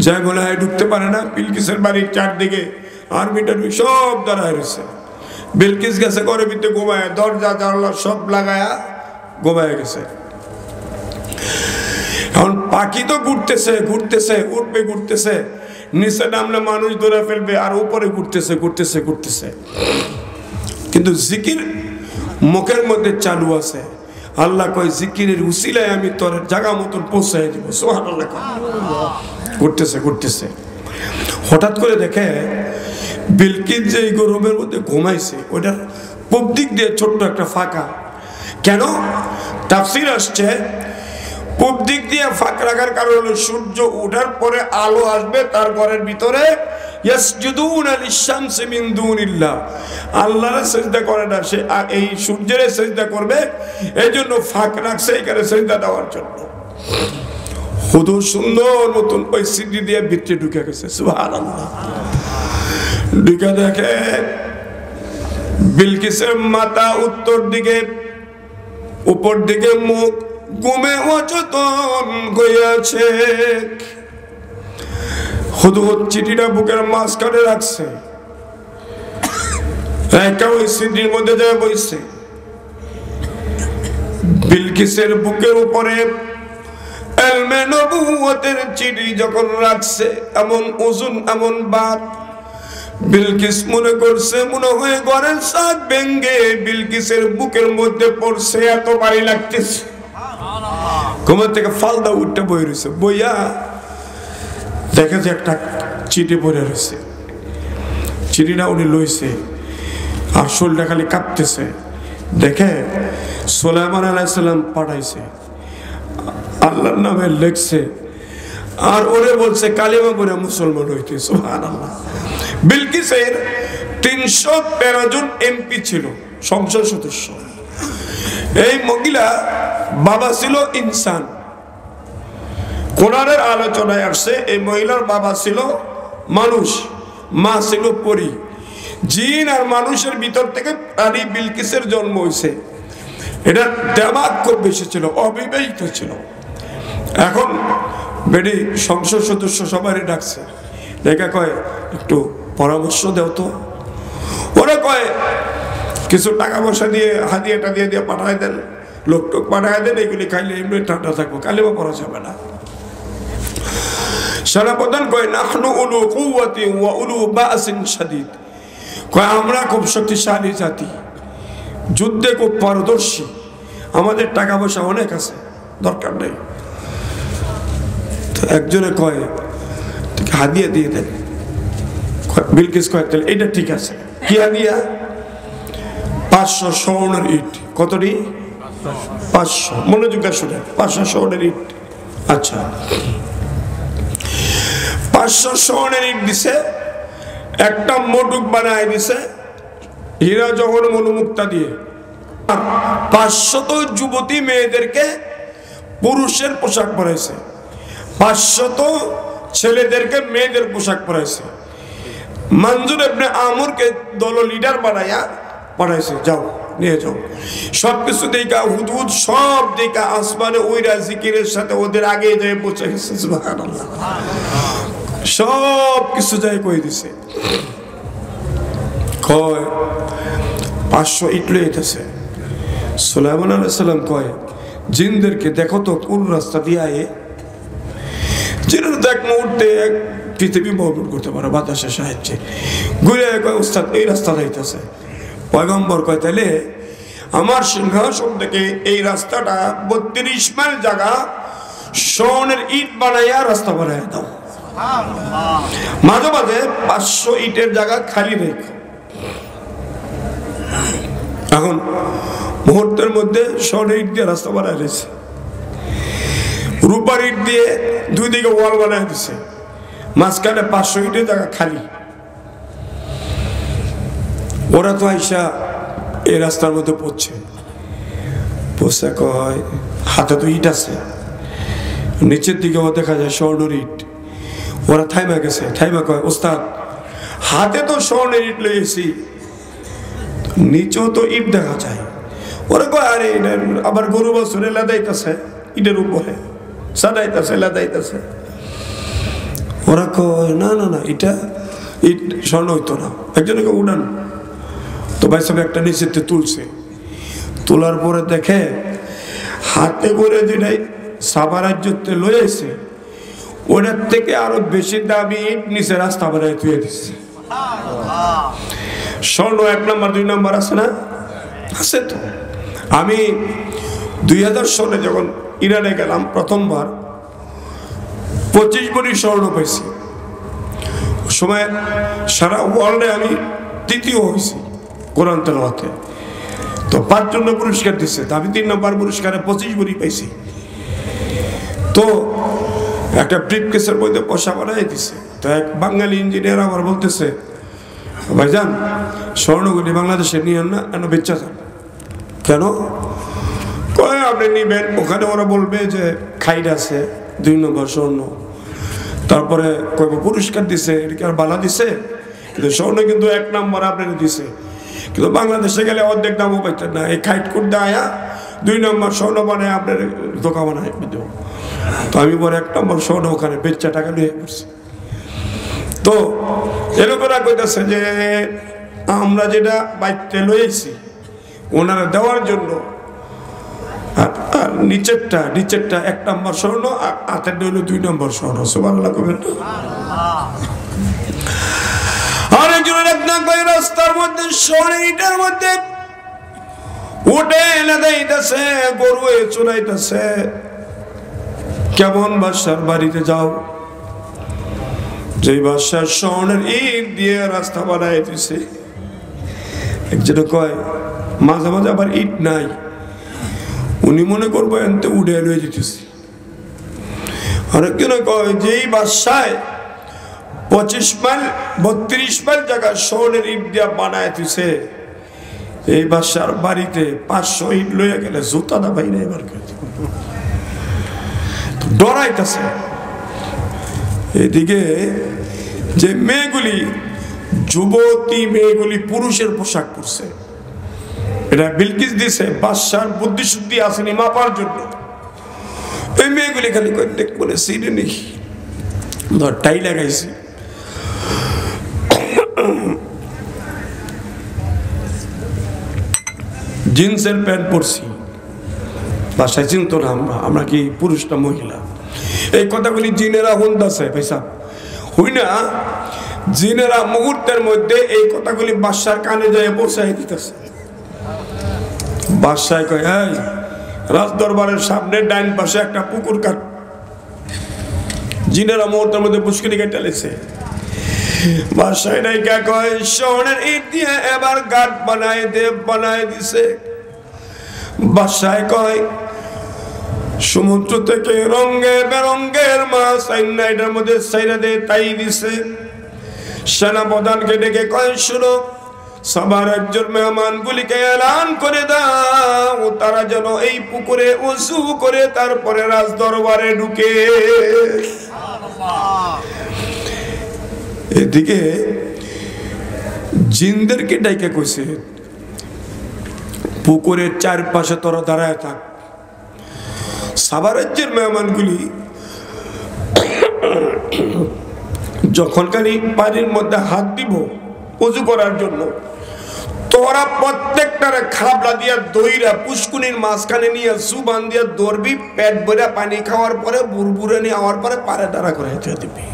যাই বলে হয় ঢুকতে পারে না, বিলকিসের বাড়ির চারদিকে আর্মি টার্মি সব দাঁড়ায় রয়েছে। বিলকিস গেছে ঘরের ভিতরে ঘুমায়, দরজা জানলা সব লাগায়া ঘুমায় গেছে। এখন পাখি তো ঘুরতেছে ঘুরতেছে, উঠবে ঘুরতেছে, নিচে নামলে মানুষ ধরে ফেলবে, আর উপরে ঘুরতেছে ঘুরতেছে ঘুরতেছে। কিন্তু জিকির মুখের মধ্যে চালু আছে। আল্লাহ কয় জিকিরের উসিলায় আমি তোর জায়গা মতন পৌঁছাই দিব। সুবহানাল্লাহ। ঘুরতেছে ঘুরতেছে, হঠাৎ করে দেখে বিলকিস যে এই গরমের মধ্যে ঘুমাইছে, ওইটার পূব দিক দিয়ে ছোট্ট একটা ফাঁকা। কেন? তাফসীর আসছে পূব দিক দিয়ে ফাঁক রাখার কারণ হলো সূর্য ওঠার পরে আলো আসবে তার ঘরের ভিতরে। ইয়াসজুদুনা লিশ-শামসি মিন দুনিল্লাহ, আল্লাহর সিজদা করে না, সে এই সূর্যের সিজদা করবে, এই জন্য ফাঁক রাখছে এখানে সিজদা দেওয়ার জন্য। হুদুর সুন্দর মতন ওই সিঁড়ি দিয়ে ভিতরে ঢুকে গেছে। সুবহানাল্লাহ। ঢুকে দেখে বিলকিসের মাথা উত্তর দিকে, উপর দিকে মুখ, ঘুমে অচেতন হইয়াছে। হুদহুদ চিঠিটা বুকের মাঝখানে রাখছে, একা ওই সিঁড়ির মধ্যে যায় বইছে। বিলকিসের বুকের উপরে ইলমে নবুয়তের চিঠি যখন রাখছে, এমন ওজন এমন বাত, বিলকিস মনে করছে মনে হয় ঘরের ছাদ ভেঙে বিলকিসের বুকের মধ্যে পড়ছে, এত ভারী লাগতেছে। ঘুমের থেকে ফালদা উঠতে বই রয়েছে, বইয়া দেখে যে একটা চিঠি পড়ে রয়েছে। চিঠিটা উনি লইছে, আর শরীরটা খালি কাঁপতেছে। দেখে সুলাইমান আলাইহিস সালাম পাঠাইছে, আল্লাহর নামে লেখছে, আর ওরে বলছে কালিমা পড়ে মুসলমান হইতে। সুবহানাল্লাহ। বিলকিসের 313 জন এমপি ছিল, সংসদ সদস্য। এই মহিলা বাবা ছিল ইনসান। কোরআনের আলোচনায় আসছে এই মহিলার বাবা ছিল মানুষ, মা ছিল পরী। জিন আর মানুষের ভিতর থেকে রানী বিলকিসের জন্ম হয়েছে। এটা দেমাগ খুব বেশি ছিল, অবিবাহিত ছিল। এখন বেডি সংসদ সদস্য সবারই ডাকছে, দেখা কয় একটু পরামর্শ দেও তো। ওরা কয় কিছু টাকা পয়সা দিয়ে হাদিয়াটা দিয়ে দিয়ে পাঠায় দেন, লোক টোক বানায় দেন, এগুলি খাইলে এমনি ঠান্ডা থাকবো, কালেমা পড়া যাবে না। সেনাপ্রধান কয় নাহনু উলু কুওয়াতি ওয়া উলু বাসিন শাদীদ, কয় আমরা খুব শক্তিশালী জাতি, যুদ্ধে খুব পারদর্শী, আমাদের টাকা পয়সা অনেক আছে, দরকার নেই। তো একজনে কয় হাদিয়া দিয়ে দেন। বিলকিস কয় তাহলে এটা ঠিক আছে, কি হাদিয়া? 500 স্বর্ণের ইট। কতটি? 500। মনোযোগ দিয়ে শুনেন, 500 স্বর্ণের ইট। আচ্ছা, 500 স্বর্ণের ইট দিছে, একটা মোটুক বানায় দিছে হীরা জহর মনোমুক্তা দিয়ে। 500 যুবতী মেয়েদেরকে পুরুষের পোশাক পরাইছে, 500 ছেলেদেরকে মেয়েদের পোশাক পরাইছে। মনজুর ইবনে আমরকে দল লিডার বানায়া পড়াইছে, যাও নিয়ে যাও। সবকিছু দেখা হুদহুদ সব দেখা আসমানে ওইরা জিকিরের সাথে ওদের আগে যায় পৌঁছে গেছে। সুবহানাল্লাহ, সব কিছু যাই কই দিছে। কয় 500 ইট লইতেছে। সুলাইমান আলাইহিস সালাম কয় জিনদেরকে দেখো তো কোন রাস্তা দিয়ে আয়ে। জিনেরা তো এক মুহূর্তে পৃথিবী ভ্রমণ করতে পারে বাতাসের সাহায্যে, ঘুরে কয় উস্তাদ এই রাস্তা যাইতেছে। পয়গম্বর কয় তাহলে আমার সিংহাসন থেকে এই রাস্তাটা 32 মাইল জায়গা স্বর্ণের ইট বানাইয়া রাস্তা বানাইয়া দাও। মাঝে মাঝে 500 ইটের জায়গা খালি রেখো। এখন মুহূর্তের মধ্যে স্বর্ণের ইট দিয়ে রাস্তা বানায় দিয়েছে, রূপার ইট দিয়ে দুই দিকে ওয়াল বানায় দিছে, মাঝখানে 500 ইটের জায়গা খালি। ওরা তো আইসা এই রাস্তার মধ্যে পড়ছে, পড়ছে কয় হাতে তো ইট আছে, নিচের দিকেও দেখা যায় স্বর্ণের ইট। ওরা থাইমা গেছে, থাইমা কয় ওস্তাদ হাতে তো স্বর্ণের ইট লইছি, নিচেও তো ইট দেখা যায়। ওরা কয় আরে আবার গরু বছরে লাদাইতেছে ইটের উপরে, সাদাইতেছে লাদাইতেছে। ওরা কয় না না না, এটা ইট স্বর্ণ হইতো না। একজনকে উড়ান তো ভাই সব একটা নিচেতে তুলছে, তোলার পরে দেখে হাতে করে যেটাই সাবারাজ্যতে লয়েছে ওটার থেকে আরো বেশি দামি ইট নিচে রাস্তা বানায় ধুয়ে দিচ্ছে। স্বর্ণ 1 নম্বর 2 নম্বর আছে না? আছে তো। আমি 2000 সালে যখন ইরানে গেলাম প্রথমবার 25 ভরি স্বর্ণ পাইছি। সময় সারা ওয়ার্ল্ডে আমি তৃতীয় হয়েছি কোরআন তেলাওয়াতে। তো 5 জন্য পুরস্কার দিচ্ছে, আমি 3 নম্বর পুরস্কারে 25 ভরি পাইছি। তো একটা ব্রিফকেসের মধ্যে পয়সা বানাই দিছে। তো এক বাঙালি ইঞ্জিনিয়ার আমার বলতেছে ভাইজান স্বর্ণগুলি বাংলাদেশে নিয়েন না, কেন বেচা যান? কেন? কয় আপনি নিবেন, ওখানে ওরা বলবে যে খাইড আছে 2 নম্বর স্বর্ণ। তারপরে কয় পুরস্কার দিছে, এটা আর বালা দিছে, কিন্তু স্বর্ণ কিন্তু 1 নম্বর আপনার দিছে। কিন্তু বাংলাদেশে গেলে অর্ধেক দামও পাইতেন না, এই খাইট কুট দেয়া 2 নম্বর স্বর্ণ বানায় আপনার দোকান বানায়। তো আমি পরে 1 নম্বর স্বর্ণ ওখানে বেচা টাকা নিয়ে পড়ছি। তো এরকম কইতেছে যে আমরা যেটা বাইতে লইছি ওনারা দেওয়ার জন্য, আর নিচেরটা 1 নম্বর স্বর্ণ, আর হাতের হইল 2 নম্বর স্বর্ণ। সুবহানাল্লাহ কইবেন। আরেকজন রাস্তার মধ্যে স্বর্ণের ইটের মধ্যে উঠে এনে দেইতেছে, গরু চুলাইতেছে। কেমন বাদশার বাড়িতে যাও, যে বাদশার স্বর্ণের ইট দিয়ে রাস্তা বানাই দিছে। একজন কয় মাঝে মাঝে আবার ইট নাই, উনি মনে করবো এনতে উঠে লয়ে যেতেছে। আরেকজন কয় যেই বাদশায় 25 মাইল 32 মাইল জায়গা স্বর্ণের ইট দিয়া বানায় দিছে, এই বাদশার বাড়িতে 500 ইট লইয়া গেলে জুতা দা বাইরে এবার ডরাইতেছে। এদিকে যে মেয়েগুলি, যুবতী মেয়েগুলি পুরুষের পোশাক পরছে, এটা বিলকিস দিছে বাদশার বুদ্ধি শুদ্ধি আসেনি মাপার জন্য। এই মেয়েগুলি খালি দেখ বলে সিনে নেই, ধর টাই লাগাইছি। জিন্সের প্যান্ট পরছি, বাসায় চিনত না আমরা কি পুরুষ না মহিলা। এই কথাগুলি জিনেরা শুনতেছে ভাইসাব, হই না? জিনেরা মুহূর্তের মধ্যে এই কথাগুলি বাদশার কানে যায় পৌঁছাই দিতেছে। বাদশাহ কয়, এই রাজ দরবারের সামনে ডাইন পাশে একটা পুকুর কাট। জিনেরা মুহূর্তের মধ্যে পুষ্করি কেটেছে। বাদশাহ নাইকা কয়, শহরের ইট দিয়ে এবার ঘাট বানায় দিছে। বাদশাহ কয়, সমুদ্র থেকে রঙে বেরঙ্গের মাছ এটার মধ্যে সাইরা দিয়ে তাই দিছে। সেনাপ্রধানকে ডেকে কয়, শুনো, সবার একজন মেহমানগুলিকে এলান করে দাও তারা যেন এই পুকুরে উযু করে তারপরে রাজ দরবারে ঢুকে। এদিকে জিনদেরকে ডাইকে কইছে, পুকুরের চারপাশে তোরা দাঁড়ায় থাক। সাবা রাজ্যের মেহমানগুলি যখন খালি পানির মধ্যে হাত দিব উযু করার জন্য, তোরা প্রত্যেকটারে খাবলা দিয়া দইরা পুষ্কুনির মাঝখানে নিয়ে জুবান দিয়া দৌড়বি, পেট ভরে পানি খাওয়ার পরে বুড়বুড়ে নিয়ে আওয়ার পরে পারে দাঁড়া করে দিবি।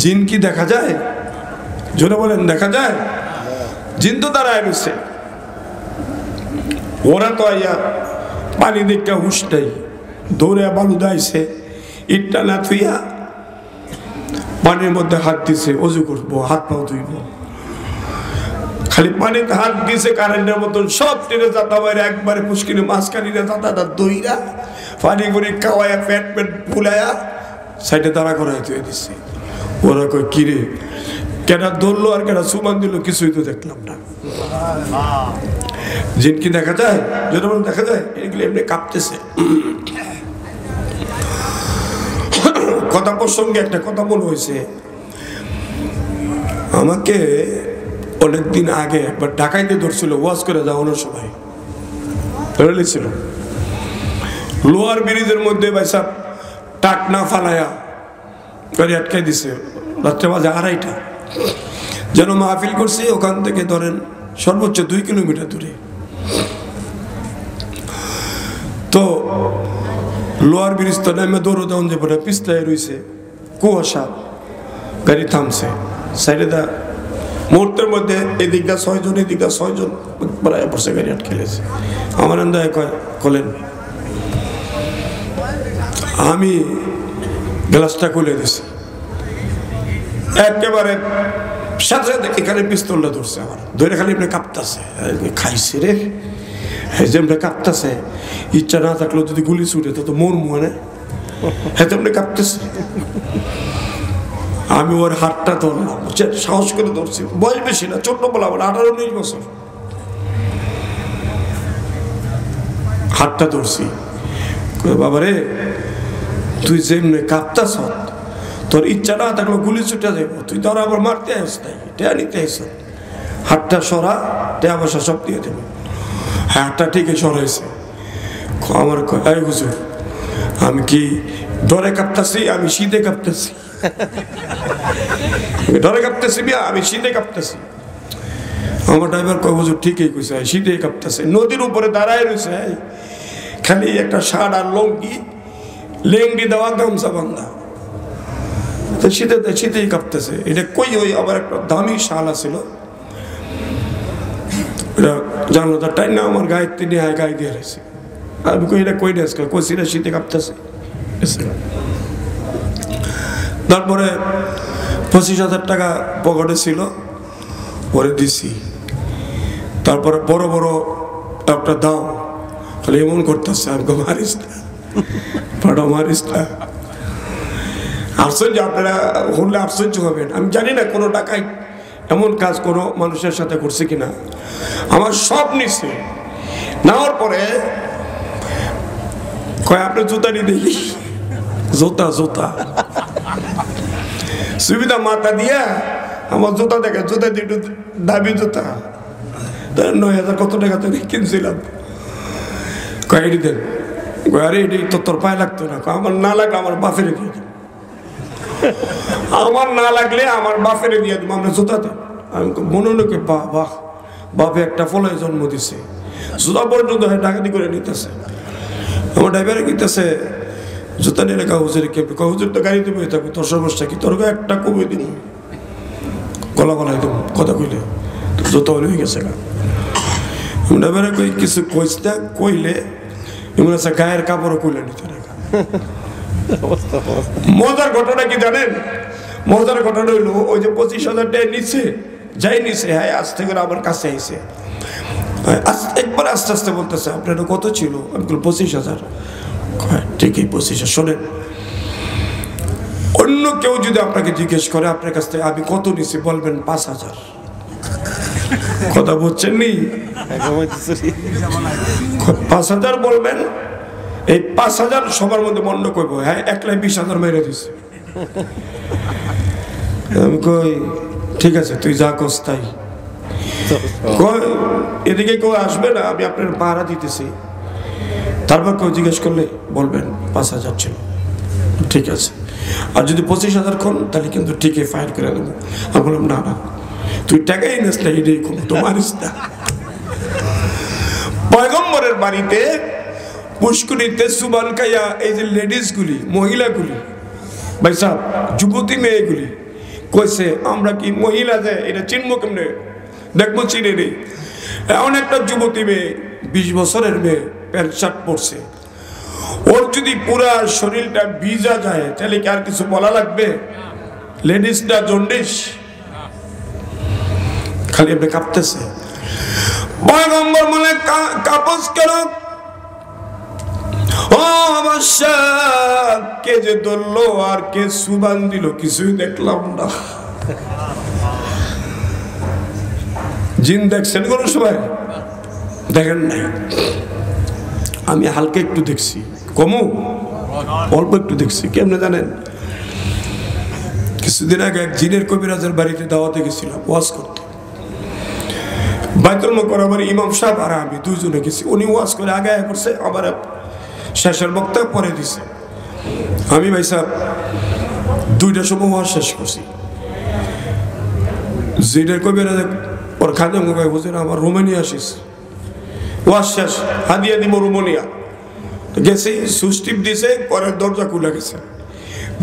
জিন কি দেখা যায়? জোরে বলেন, দেখা যায়? জিন তো দাঁড়ায় রয়েছে, ওরা তো আইয়া পানি দেখতে হুশ নাই, দৌড়ে বালু দাইছে, ইটটা না থুইয়া পানির মধ্যে হাত দিছে, অজু করবো, হাত পাও ধুইব। খালি পানিতে হাত দিছে কারেন্টের মতন সব টেনে যাতা বাইরে একবারে পুষ্কিনে মাঝখানিরে যাতাটা দইরা পানি করে খাওয়াইয়া পেট ফুলাইয়া সাইডে দাঁড়া করাই ধুয়ে দিছে। ওরা কয়, কিরে কেনা ধরলো আর কেনা সুমান দিল, কিছুই তো দেখলাম না। জিন কি দেখা যায়? যেটা বলে দেখা যায়, এগুলো এমনি কাঁপতেছে। কথা প্রসঙ্গে একটা কথা মনে হয়েছে, আমাকে অনেকদিন আগে একবার ঢাকাইতে ধরছিল ওয়াজ করে যাওয়ানোর সময়, ছিল লোয়ার ব্রিজের মধ্যে ভাইসাব টাকনা ফালায়া গাড়ি আটকাই দিছে, রাত্রে বাজে 2:30 যেন মাহফিল করছে ওখান থেকে ধরেন সর্বোচ্চ 2 কিলোমিটার দূরে। তো লোয়ার ব্রিজ তো নেমে দৌড়ো দেওয়ান যে পরে পিছলায় রয়েছে, কুয়াশা, গাড়ি থামছে সাইডে দা, মুহূর্তের মধ্যে এদিকটা 6 জন এদিকটা 6 জন প্রায় পড়ছে, গাড়ি আটকেলেছে। আমার আন্দায় কলেন, আমি গ্লাসটা খুলে দিছি, একেবারে সাথে সাথে এখানে পিস্তলটা ধরছে, আমার ধরে খালি এমনি কাঁপতাছে, খাইছে রে যেমনি কাঁপতাছে, ইচ্ছা না থাকলেও যদি গুলি ছুটে তো মোর মুহে হ্যাঁ তেমনি কাঁপতেছে। আমি ওর হাতটা ধরলাম, সাহস করে ধরছি, বয়স বেশি না, ছোট্ট বলা, 18-19 বছর, হাতটা ধরছি। বাবা রে, তুই যেমনি কাঁপতাছ, তোর ইচ্ছা না থাকলে গুলি ছুটে যাবো, তুই ধর আবার মারতে আস নাই, টেয়া নিতে আস, হাতটা সরা, টেয়া পয়সা সব দিয়ে দেবে। হাতটা ঠিকই সরাইছে। আমার এই হুজুর, আমি কি ডরে কাঁপতেছি? আমি শীতে কাঁপতেছি, ডরে কাঁপতেছি বিয়া, আমি শীতে কাঁপতেছি। আমার ড্রাইভার কয়, হুজুর ঠিকই কইছে, শীতে কাঁপতেছে। নদীর উপরে দাঁড়ায় রয়েছে, খালি একটা শার্ট আর লঙ্গি, লেংডি দেওয়া, গামছা বান্ধা, তো শীতেই কাঁপতেছে। এটা কই ওই আবার একটা দামি শাল আছিল, এটা জানলাটা টাই না আমার গায়ে তিনি গায়ে দিয়ে রয়েছে। আমি কই এটা কই ডেস কইছি না শীতে কাঁপতেছে। তারপরে 25,000 টাকা পকেটে ছিল, পরে দিছি। তারপরে বড় বড় একটা দাও, খালি এমন করতেছে, আমি মারিস না, ফাটা মারিস না। আশ্চর্য, আপনারা শুনলে আশ্চর্য হবেন। আমি জানি না কোনো টাকায় এমন কাজ কোনো মানুষের সাথে করছে কিনা। আমার সব নিচ্ছে, নেওয়ার পরে কয়, আপনি জুতা নিয়ে দেখি, জুতা সুবিধা মাথা দিয়া আমার জুতা দেখে, জুতা দিয়ে একটু দাবি জুতা 9,000 কত টাকা থেকে কিনছিলাম। কয়েকটি দেন, আরে এটি তো তোর পায়ে লাগতো না, আমার না লাগলে আমার বাপের দিয়ে দেব, আমার না লাগলে আমার বাপের দিয়ে দেবো, আমরা জুতা দেন। আমি মনে হলো কি, বাহ, বাপে একটা ফলে জন্ম দিছে, জুতা পর্যন্ত ডাকাতি করে নিতেছে। আমার ড্রাইভারে কিনতেছে জুতা নিলে কাগজের কেমনি, কাগজের তো গাড়িতে বয়ে থাকবে, তোর সমস্যা কি, তোর একটা কমে দিন গলা গলায় দেব কথা কইলে জুতা হয়ে গেছে গা। ড্রাইভারে কই কিছু কইস না, কইলে এমন আছে গায়ের কাপড়ও কইলে নিতে না। মজার ঘটনা কি জানেন? মজার ঘটনা হইলো ওই যে 25,000 টাকা নিচ্ছে, যাই নিচ্ছে, হ্যাঁ আজ থেকে আমার কাছে আইসে, একবার আস্তে আস্তে বলতেছে আপনার কত ছিল? আমি বলি 25,000। ঠিকই 25,000। শোনেন, অন্য কেউ যদি আপনাকে জিজ্ঞেস করে আপনার কাছ থেকে আমি কত নিছি, বলবেন 5,000। কথা বলছেন নি? 5,000 বলবেন। এই 5,000 সবার মধ্যে মন্ড করবো, হ্যাঁ 1,20,000 মেরে দিছে। আমি কই ঠিক আছে তুই যা করস তাই। এদিকে কেউ আসবে না, আমি আপনার ভাড়া দিতেছি। তারপর কেউ জিজ্ঞেস করলে বলবেন 5,000 ছিল, ঠিক আছে। আর যদি 25,000 খন তাহলে কিন্তু ঠিকই ফাইন করে দেবো। আমি বললাম না না, তুই টাকাই নিস না, এটাই কম তো মানিস না। পয়গম্বরের বাড়িতে পুষ্করিতে সুবান খাইয়া এই যে লেডিস গুলি, মহিলাগুলি, ভাই সাহেব যুবতী মেয়েগুলি কইছে আমরা কি মহিলা যে এটা চিনবো কেমনে, দেখবো চিনে নেই। এমন একটা যুবতী মেয়ে 20 বছরের মেয়ে প্যান্ট শার্ট পরছে, ওর যদি পুরা শরীরটা ভিজা যায় তাহলে কি আর কিছু বলা লাগবে? লেডিসটা জন্ডিস, খালি আপনি কাঁপতেছে। পয়গম্বর বলে কাপস কেন? ও অবশ্যা কে যে ধরলো আর কে সুবান দিল কিছুই দেখলাম না। জিন দেখছেন কোন সময়? দেখেন নাই। আমি হালকা একটু দেখছি, কমু অল্প একটু দেখছি। কেমনে জানেন? কিছুদিন আগে এক জিনের কবিরাজের বাড়িতে দাওয়াতে গেছিলাম ওয়াজ করতে। বাইতুল মুকাররমের ইমাম সাহেব আর আমি দুইজনে গেছি। উনি ওয়াজ করে আগে করছে, আবার শেষের বক্তা পরে দিছে। আমি ভাই সাহেব 2টার সময় ওয়াজ শেষ করছি। জিনের কবিরাজ ওর খাদে মুখায় বুঝে না আমার রুমে নিয়ে আসিস, ওয়াজ শেষ হাদিয়া দিব রুমনিয়া গেছি। সুস্টিপ দিছে, পরের দরজা খুলে গেছে,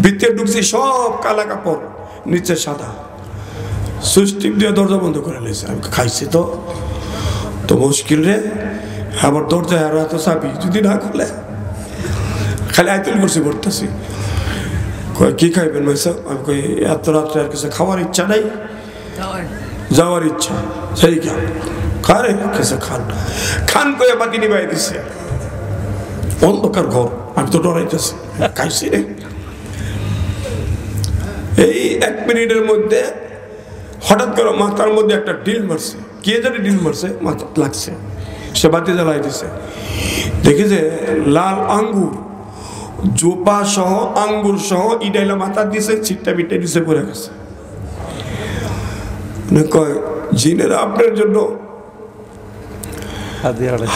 ভিতরে ঢুকছি সব কালা কাপড়, নিচে সাদা। সুস্টিপ দিয়ে দরজা বন্ধ করে নিয়েছে। আমি খাইছি তো মুশকিল রে, আবার দরজা আর এত চাবি যদি না খুলে, খালি আইতুল করছি পড়তেছি। কয় কি খাইবেন ভাই সাহেব? আমি কই এত রাত্রে আর কিছু খাওয়ার ইচ্ছা নাই, যাওয়ার ইচ্ছা, সেই খান খারে কিছু খান খান কয়ে বাকি নিবাই দিছে। অন্ধকার ঘর, আমি তো ডরাইতেছি, খাইছি রে। এই 1 মিনিটের মধ্যে হঠাৎ করে মাথার মধ্যে একটা ডিল মারছে। কে জানি ডিল মারছে, মাথা লাগছে। সে বাতি জ্বালাই দিছে, দেখি যে লাল আঙ্গুর, জোপা সহ আঙ্গুর সহ ইডাইলা মাথা দিছে, ছিটটা বিটে দিছে, পড়ে গেছে। কয় জিনেরা আপনার জন্য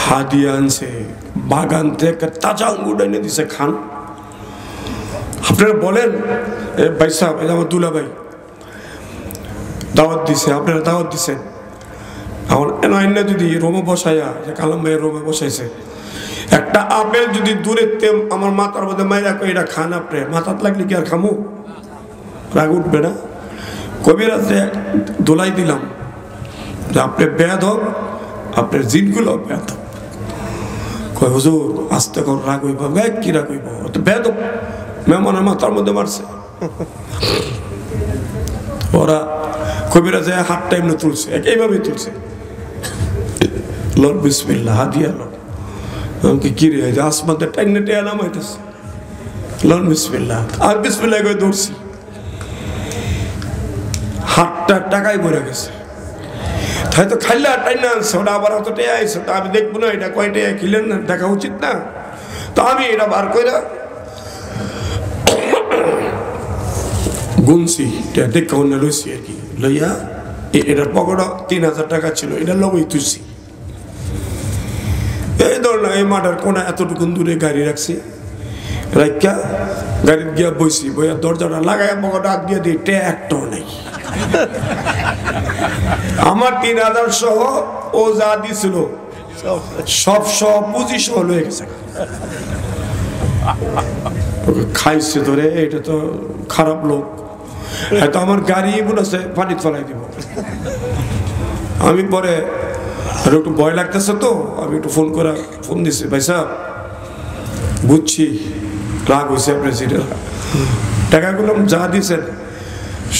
হাদিয়া আনছে, বাগান থেকে তাজা আঙ্গুর এনে দিছে, খান। আপনারা বলেন ভাই সাহেব, আমার দুলা ভাই দাওয়াত দিছে, আপনারা দাওয়াত দিছেন। এখন এনে যদি রোমে বসাইয়া, কালাম ভাইয়ের রোমে বসাইছে, একটা আপেল যদি দূরে আমার মাথার মধ্যে মাইরা কই এটা খান, আপনি মাথাত লাগলে কি আর খামু? রাগ উঠবে না? কবিরাজে দোলাই দিলাম যে আপনি বেয়াদ হোক, আপনার জিনগুলো বেয়াদ হোক। কয় হুজুর আস্তে কর, রাগ হইব। কি রাগ হইব? বেয়াদ হোক, মেহমানের মাথার মধ্যে মারছে। ওরা কবিরাজে হাতটা এমনি তুলছে, এইভাবে তুলছে, লল বিসমিল্লাহ হাদিয়া লল। আমাকে কি রে আসমানতে টাইনে টেয়া নামাইতেছে, লল বিসমিল্লাহ। আর বিসমিল্লাহ করে দৌড়ছি, হাতটা টাকায় ভরে গেছে। হয়তো খাইলে টাইনে আনছে, ওটা আবার হয়তো টেয়া আইছে। তা আমি দেখবো না এটা কয় টেয়া খিলেন না, দেখা উচিত না? তো আমি এটা বার করে গুনছি, দেখা অন্য লইছি আর কি। লইয়া এটার পকেটে 3,000 টাকা ছিল, এটা লগই তুলছি। এই ধর না, এই মাঠের কোনা এতটুকু দূরে গাড়ি রাখছি, রাখা গাড়ির গিয়া বইছি, বইয়া দরজাটা লাগাই পকেটে হাত দিয়ে দিই, টে একটাও নেই। আমার 3,000 সহ ও যা দিছিল সব সব পুঁজি সহ লয়ে গেছে খাইছে ধরে এটা তো খারাপ লোক হয়তো আমার গাড়ি মনে আছে পানি ফেলাই দিব আমি পরে আর একটু ভয় লাগতেছে তো আমি একটু ফোন দিছি ভাই সাহেব বুঝছি রাগ হয়েছে প্রেসিডেন্ট টাকাগুলো যা দিয়েছেন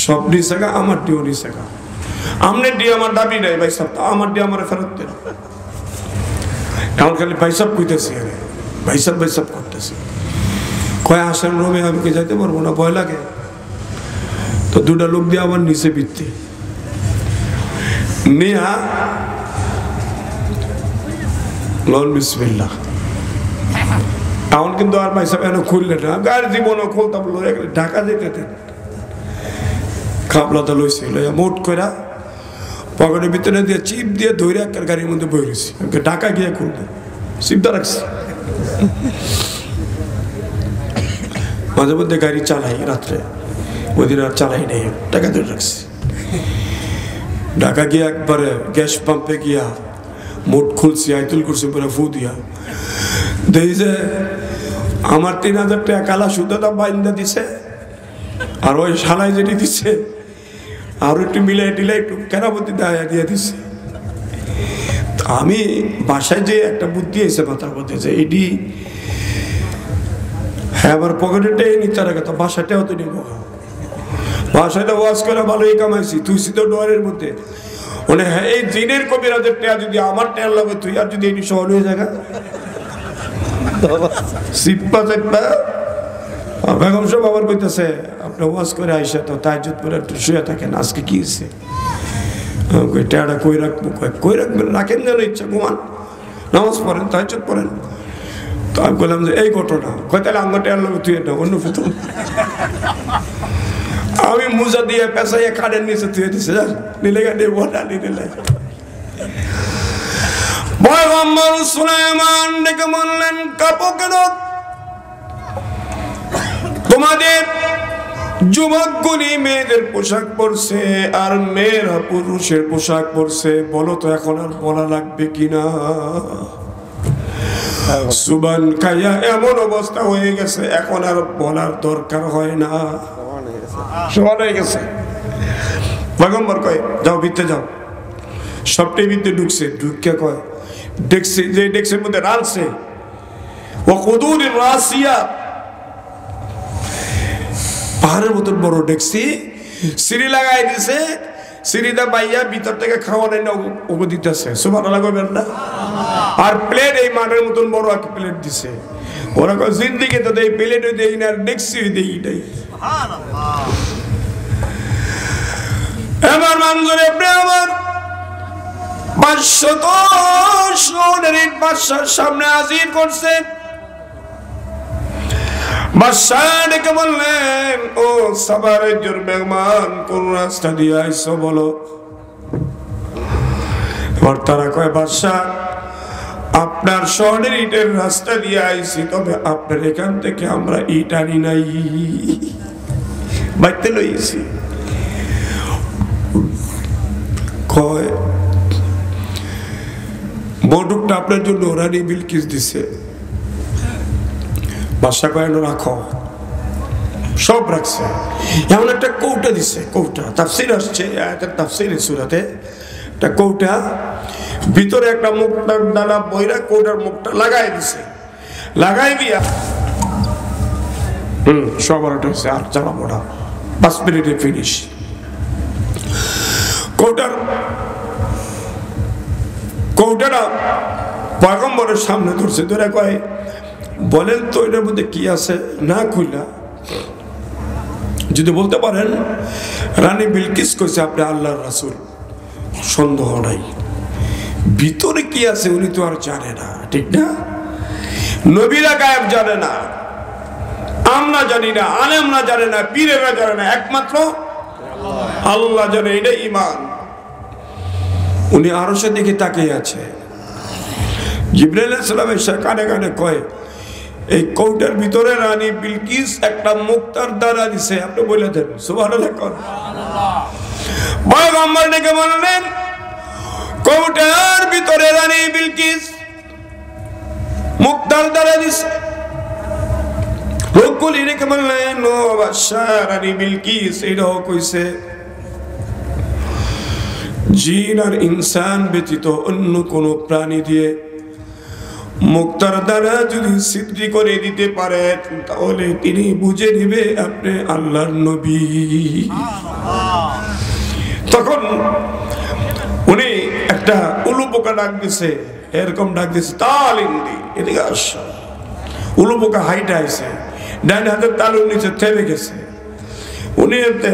সব নিছে গা আমার ডিও নিছে গা আমনের ডি আমার দাবি নাই ভাই সাহেব আমার ডি আমার ফেরত দেন এখন খালি ভাই সাহেব কইতেছি ভাই সাহেব করতেছি কয় আসেন রোমে আমি কে যাইতে পারবো না ভয় লাগে তো দুটা লোক দিয়ে আমার নিচে ভিত্তি নিয়া লন বিসমিল্লাহ এখন কিন্তু আর ভাই সাহেব এনে খুললে না গাড়ি জীবনও খুলতাম ঢাকা যেতে খাবলাতে লইছে লইয়া মোট কইরা পকেটের ভিতরে দিয়ে চিপ দিয়ে ধরে একটা গাড়ির মধ্যে বই রয়েছি ঢাকা গিয়ে খুলবে চিপটা রাখছি মাঝে মধ্যে গাড়ি চালাই রাত্রে ওই দিন আর চালাই নেই টাকা ধরে রাখছি ঢাকা গিয়ে একবারে গ্যাস পাম্পে গিয়া মোট খুলছি আইতুল করছি পরে ফু দিয়া দেখি যে আমার 3000 টাকা কালা সুদা বাইন্দা দিছে আর ওই শালাই যেটি দিছে আর একটু মিলাই টিলাই একটু কেরামতি দিয়ে দিছে আমি বাসায় যে একটা বুদ্ধি এসে মাথার মধ্যে যে এটি হ্যাঁ আমার পকেটেটাই নিতে রাখে তো বাসাটাও তো নিব বাসাটা ওয়াজ করে ভালোই কামাইছি তুই তো ডোয়ারের মধ্যে মানে হ্যাঁ এই জিনের কবিরাজের টেয়া যদি আমার টেয়ার লাগে তুই আর যদি এটি সহল হয়ে জায়গা সিপ্পা চেপ্পা বেগম সব আবার কইতেছে আপনি ওয়াজ করে আইসা তো তাহাজ্জুদ পড়ে একটু শুয়ে থাকেন আজকে কি হয়েছে টেয়াটা কই রাখবো কই রাখবেন রাখেন যেন ইচ্ছা ঘুমান নামাজ পড়েন তাহাজ্জুদ পড়েন তো আমি বললাম যে এই ঘটনা কয় তাহলে আমার টেয়ার লাগে তুই এটা অন্য ফেতন আমি মুজা দিয়ে পেঁচাইয়া কানের নিচে তুই দিছে জান নিলে গাড়ি বলা নিলে পয়গম্বর সুলাইমান ডেকে বললেন কাপড় কেন তোমাদের যুবকগুলি মেয়েদের পোশাক পরছে আর মেয়েরা পুরুষের পোশাক পরছে বলো তো এখন আর বলা লাগবে কিনা সুবান খাইয়া এমন অবস্থা হয়ে গেছে এখন আর বলার দরকার হয় না সমান হয়ে গেছে পয়গম্বর কয় যাও ভিতরে যাও সবটাই ভিতরে ঢুকছে ঢুকে কয় দেখছে যে ডেক্সের মধ্যে রানছে ও কুদুর রাসিয়া পাহাড়ের মতন বড় ডেক্সি সিঁড়ি লাগাই দিছে সিঁড়িটা বাইয়া ভিতর থেকে খাওয়া নেই না ওগো দিতেছে সুবহানাল্লাহ কইবেন না আর প্লেট এই মাঠের মতন বড় একটা প্লেট দিছে ওরা কয় জিন্দিগি তো এই প্লেটও দেই না আর ডেক্সি দেই নাই সুবহানাল্লাহ এবার মঞ্জুরে আমার 500 সোনের ইট বাদশার সামনে হাজির করছে বাদশাহ ডেকে বললেন ও সাবারের জোর মেহমান কোন রাস্তা দিয়ে আইসো বলো এবার তারা কয় বাদশাহ আপনার সোনের ইটের রাস্তা দিয়ে আইছি তবে আপনার এখান থেকে আমরা ইট আনি নাই বাইতে লইছি কয় বন্দুকটা আপনার জন্য রানী বিলকিস দিছে বাদশা কয়েন রাখো সব রাখছে এমন একটা কৌটা দিছে কৌটা তাফসীর আসছে তাফসীর সূরাতে একটা কৌটা ভিতরে একটা মুক্তার দানা বইরা কৌটার মুখটা লাগাই দিছে লাগাই দিয়া সব আর হচ্ছে আর চালা মোড়া 5 মিনিটে ফিনিশ কৌটাটা পয়গম্বরের সামনে ধরছে ধরে কয় বলেন তো এটার মধ্যে কি আছে না খুইলা যদি বলতে পারেন রানী বিলকিস কইছে আপনি আল্লাহর রাসূল সন্দেহ নাই ভিতরে কি আছে উনি তো আর জানে না ঠিক না নবীরা গায়েব জানে না আমরা জানি না আলেমরা জানে না পীরেরা জানে না একমাত্র আল্লাহ জানে এটা ঈমান উনি আরশে দিকে তাকিয়ে আছে জিবরাইল আলাইহিস সালাম এসে কানে কানে কয় এই কৌটার ভিতরে রানী বিলকিস একটা মুক্তার দ্বারা দিছে আপনি বলে দেন সুবহানাল্লাহ সুবহানাল্লাহ পয়গম্বর ডেকে বললেন কৌটার ভিতরে রানী বিলকিস মুক্তার দ্বারা দিছে। লোকগুলি রেখে বললেন, ও বাদশা, রানী বিলকিস এটাও কইছে জিন আর ইনসান ব্যতীত অন্য কোন প্রাণী দিয়ে মুক্তার দ্বারা যদি সিদ্ধি করে দিতে পারে তাহলে তিনি বুঝে নিবে আপনি আল্লাহর নবী। তখন উনি একটা উলু পোকা ডাক দিছে, এরকম ডাক দিছে, তালিন্দি এদিকে আসা। উলু পোকা হাইটে আছে, ডান হাতের তালুর নিচে থেমে গেছে। উনি এতে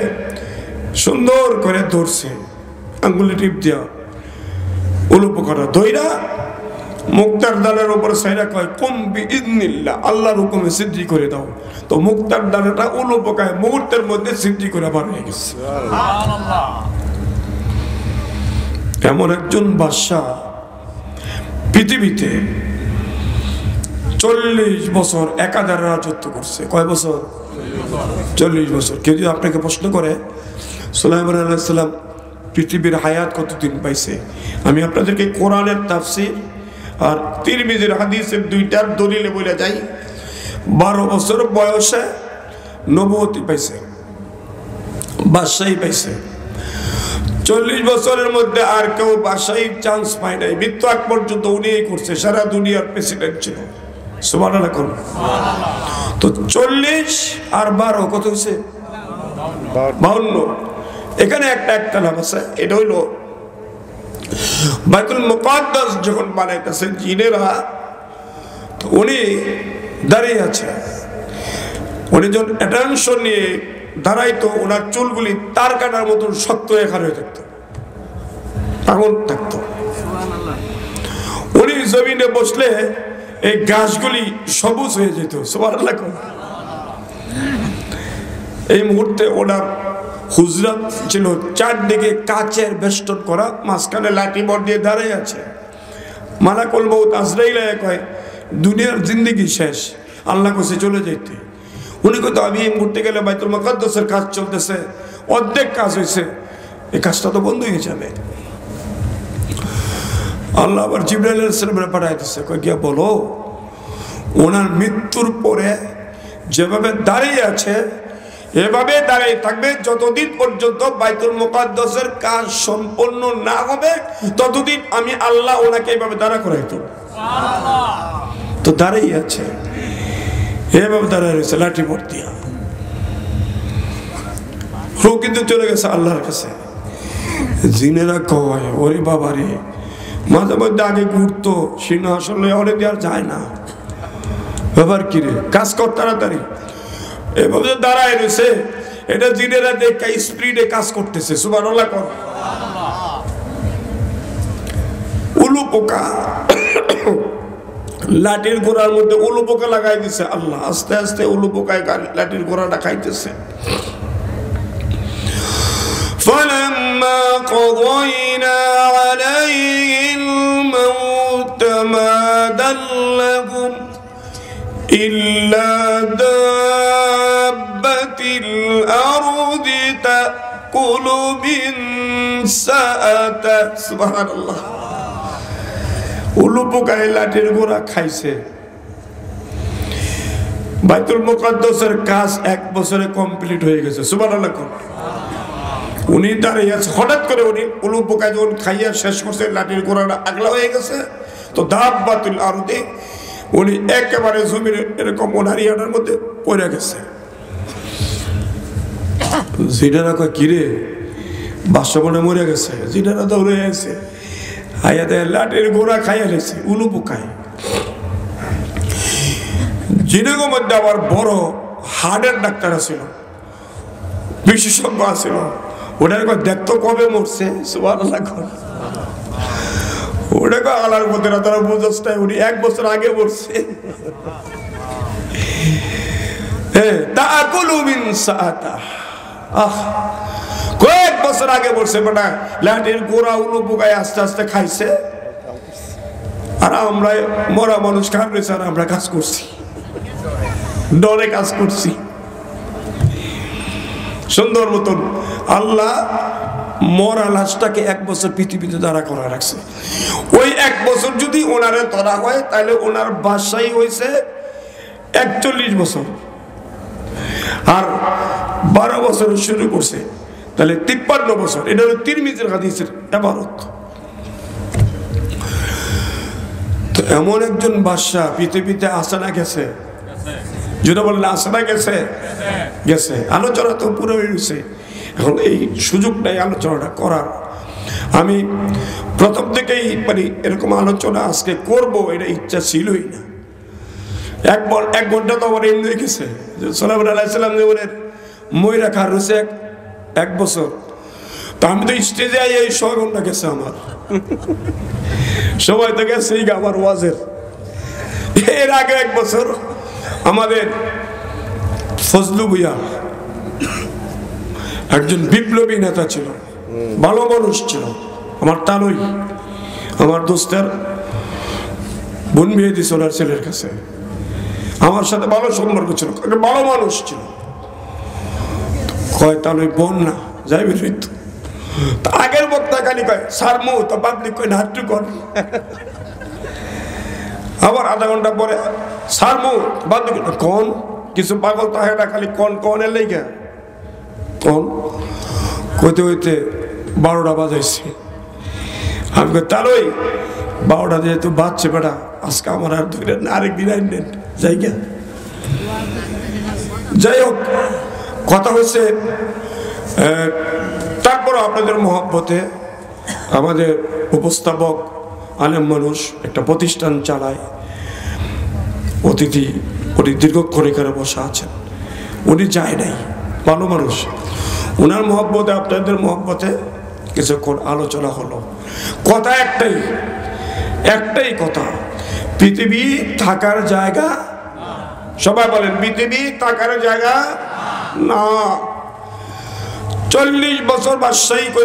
সুন্দর করে ধরছে, আঙ্গুলে টিপ দেওয়া উলু পোকাটা ধইরা মুক্তার ডালের উপর সাইরা কয়, কুম বিইذনিল্লাহ, আল্লাহর হুকুমে সিদ্ধি করে দাও। তো মুক্তার ডালটা উলু পোকায় মুহূর্তের মধ্যে সিদ্ধি করে বার হয়ে গেছে। সুবহানাল্লাহ। এমন একজন বাদশা পৃথিবীতে 40 বছর একাধারে রাজত্ব করছে। কয় বছর? 40 বছর। কেউ যদি আপনাকে প্রশ্ন করে সুলাইমান আলাইহিস সালাম পৃথিবীর হায়াত কতদিন পাইছে, আমি আপনাদেরকে কোরআনের তাফসীর আর তিরমিজির হাদিসের দুইটার দলিলে বলে যাই। 12 বছর বয়সে নবুয়তি পাইছে, বাদশাহী পাইছে। 40 বছরের মধ্যে আর কেউ বাদশাহীর চান্স পায় নাই। মৃত্যু আগ পর্যন্ত উনিই করছে, সারা দুনিয়ার প্রেসিডেন্ট ছিল। সুবহানাল্লাহ। তো 40 আর 12 কত হয়েছে? 52। এখানে একটা একতলাপ আছে, এটা হইলো বাইতুল মুকাদ্দাস যখন বানাইতেছে জিনেরা, উনি দাঁড়িয়ে আছে। উনি যখন অ্যাটেনশন নিয়ে দাঁড়াইতো, ওনার চুলগুলি তার কাটার মতন শক্ত এখানে হয়ে থাকতো, পাগল থাকতো। উনি জমিনে বসলে এই গাছগুলি সবুজ হয়ে যেত। সুবহানাল্লাহ। এই মুহূর্তে ওনার হুজরাত ছিল চারদিকে কাচের বেষ্টন করা, মাঝখানে লাঠি বর দিয়ে দাঁড়িয়ে আছে। মালাকুল মউত আজরাইল কয়, দুনিয়ার জিন্দেগি শেষ, আল্লাহ কাছে চলে যাইতে। উনি কত, আমি এই মুহূর্তে গেলে বাইতুল মুকাদ্দাসের কাজ চলতেছে, অর্ধেক কাজ হয়েছে, এই কাজটা তো বন্ধ হয়ে যাবে। আল্লাহ আবার জিবরাইল আলাইহিস সালামের পাঠাইতেছে, কয় গিয়া বলো ওনার মৃত্যুর পরে যেভাবে দাঁড়িয়ে আছে এভাবে দাঁড়িয়ে থাকবে যতদিন পর্যন্ত বাইতুল মুকাদ্দাসের কাজ সম্পন্ন না হবে, ততদিন আমি আল্লাহ ওনাকে এইভাবে দাঁড়া করাইতো। তো দাঁড়িয়ে আছে, এভাবে দাঁড়ায় রয়েছে লাঠি ভর দিয়া। ও কিন্তু চলে গেছে আল্লাহর কাছে। জিনেরা কয়, ওরে বাবা রে, মাঝে মধ্যে আগে ঘুরতো সিংহাসন অনেক আর যায় না, ব্যাপার কি রে, কাজ কর তাড়াতাড়ি। এভাবে দাঁড়ায় রয়েছে, এটা জিনেরা দেখে স্পিডে কাজ করতেছে। সুবহানাল্লাহ। উলু পোকা লাঠির গোড়ার মধ্যে উলু পোকা লাগাই দিছে আল্লাহ। আস্তে আস্তে উলু পোকায় লাঠির গোড়াটা খাইতেছে। فَلَمَّا قَضَيْنَا عَلَيْهِ الْمَوْتَ مَا دَلَّهُمْ إِلَّا دَابَّةُ الْأَرْضِ تَأْكُلُ مِنْ سَأَتَهُ। সুবহানাল্লাহ। উলু পোকায় লাঠির গোড়া খাইছে। বাইতুল মুকাদ্দাসের কাজ 1 বছরে কমপ্লিট হয়ে গেছে। সুবহানাল্লাহ। উনি দাঁড়িয়ে আছে, হঠাৎ করে উনি উলু পোকায় যখন খাইয়া শেষ করছে, লাঠির গোড়াটা আগলা হয়ে গেছে। তো দাব্বাতুল আরদি, উনি একেবারে জমির এরকম ওনারিয়াটার মধ্যে পড়ে গেছে। জিনেরা কয়, কিরে বাদশা মনে মরে গেছে। জিনেরা দৌড়ে গেছে, হায়াতে লাঠির গোড়া খাইয়া গেছে উলু পোকায়। জিনেগো মধ্যে আবার বড় হার্টের ডাক্তার ছিল, বিশেষজ্ঞ আছিল। ওটার দেখতো কবে মরছে। সুবহানাল্লাহ। ওটাকে আলার মধ্যে না, তারা বুঝতে উনি 1 বছর আগে মরছে। তাকুলু মিন সাআতাহ, কয়েক বছর আগে মরছে বেটা। লাঠির গোড়া উলু পোকায় আস্তে আস্তে খাইছে, আর আমরা মরা মানুষ খান রয়েছে, আর আমরা কাজ করছি, ডরে কাজ করছি। সুন্দর মতন আল্লাহ মরা লাশটাকে 1 বছর পৃথিবীতে দাঁড়া করা রাখছে। ওই 1 বছর যদি ওনারে ধরা হয় তাহলে ওনার বাসাই হয়েছে 41 বছর, আর 12 বছর শুরু করছে তাহলে 53 বছর। এটা হলো তিরমিজির হাদিসের ইবারত। তো এমন একজন বাদশা পৃথিবীতে আসে না গেছে? যেটা বললে আসে না গেছে? গেছে। আলোচনা তো পুরো হয়েছে, এখন এই সুযোগ নেই আলোচনাটা করার। আমি প্রথম থেকেই মানে এরকম আলোচনা আজকে করব এটা ইচ্ছা ছিলই না। 1 ঘন্টা তো আমার এমনি গেছে। সুলাইমান আলাইহিস সালাম জীবনের মই রাখার রয়েছে 1 বছর, তো আমি তো স্টেজে আই এই 6 ঘন্টা গেছে আমার। সময় তো গেছে আমার ওয়াজের। এর আগে 1 বছর আমাদের ফজলু ভুইয়া একজন বিপ্লবী নেতা ছিল, ভালো মানুষ ছিল। আমার তালই আমার দোস্তের বোন বিয়ে দিয়েছে ওনার ছেলের কাছে, আমার সাথে ভালো সম্পর্ক ছিল, ভালো মানুষ ছিল। কয় তালই বোন না যাইবে ঋতু। আগের বক্তা খালি কয় স্যার মো, তো পাবলিক কয় না হাট্টু কর। আবার আধা ঘন্টা পরে স্যার মো বাদ কন, কিছু পাগল তো হয় না, খালি কন কন এর লেগে কন কইতে হইতে 12টা বাজাইছে। আমি কই তালই 12টা যেহেতু বাজছে বেটা, আজকে আমার আর ধরে আরেকদিন আইনেন জায়গা। যাই হোক, কথা হচ্ছে তারপরও আপনাদের মহব্বতে আমাদের উপস্থাপক আলেম মানুষ একটা প্রতিষ্ঠান চালায়, অতিথি উনি দীর্ঘক্ষণ এখানে বসা আছেন, উনি যায় নাই, ভালো মানুষ। ওনার মহব্বতে আপনাদের মহব্বতে কিছুক্ষণ আলোচনা হলো। কথা একটাই কথা, পৃথিবী থাকার জায়গা, সবাই বলেন পৃথিবী থাকার জায়গা না। 40 বছর বাদশাহী করে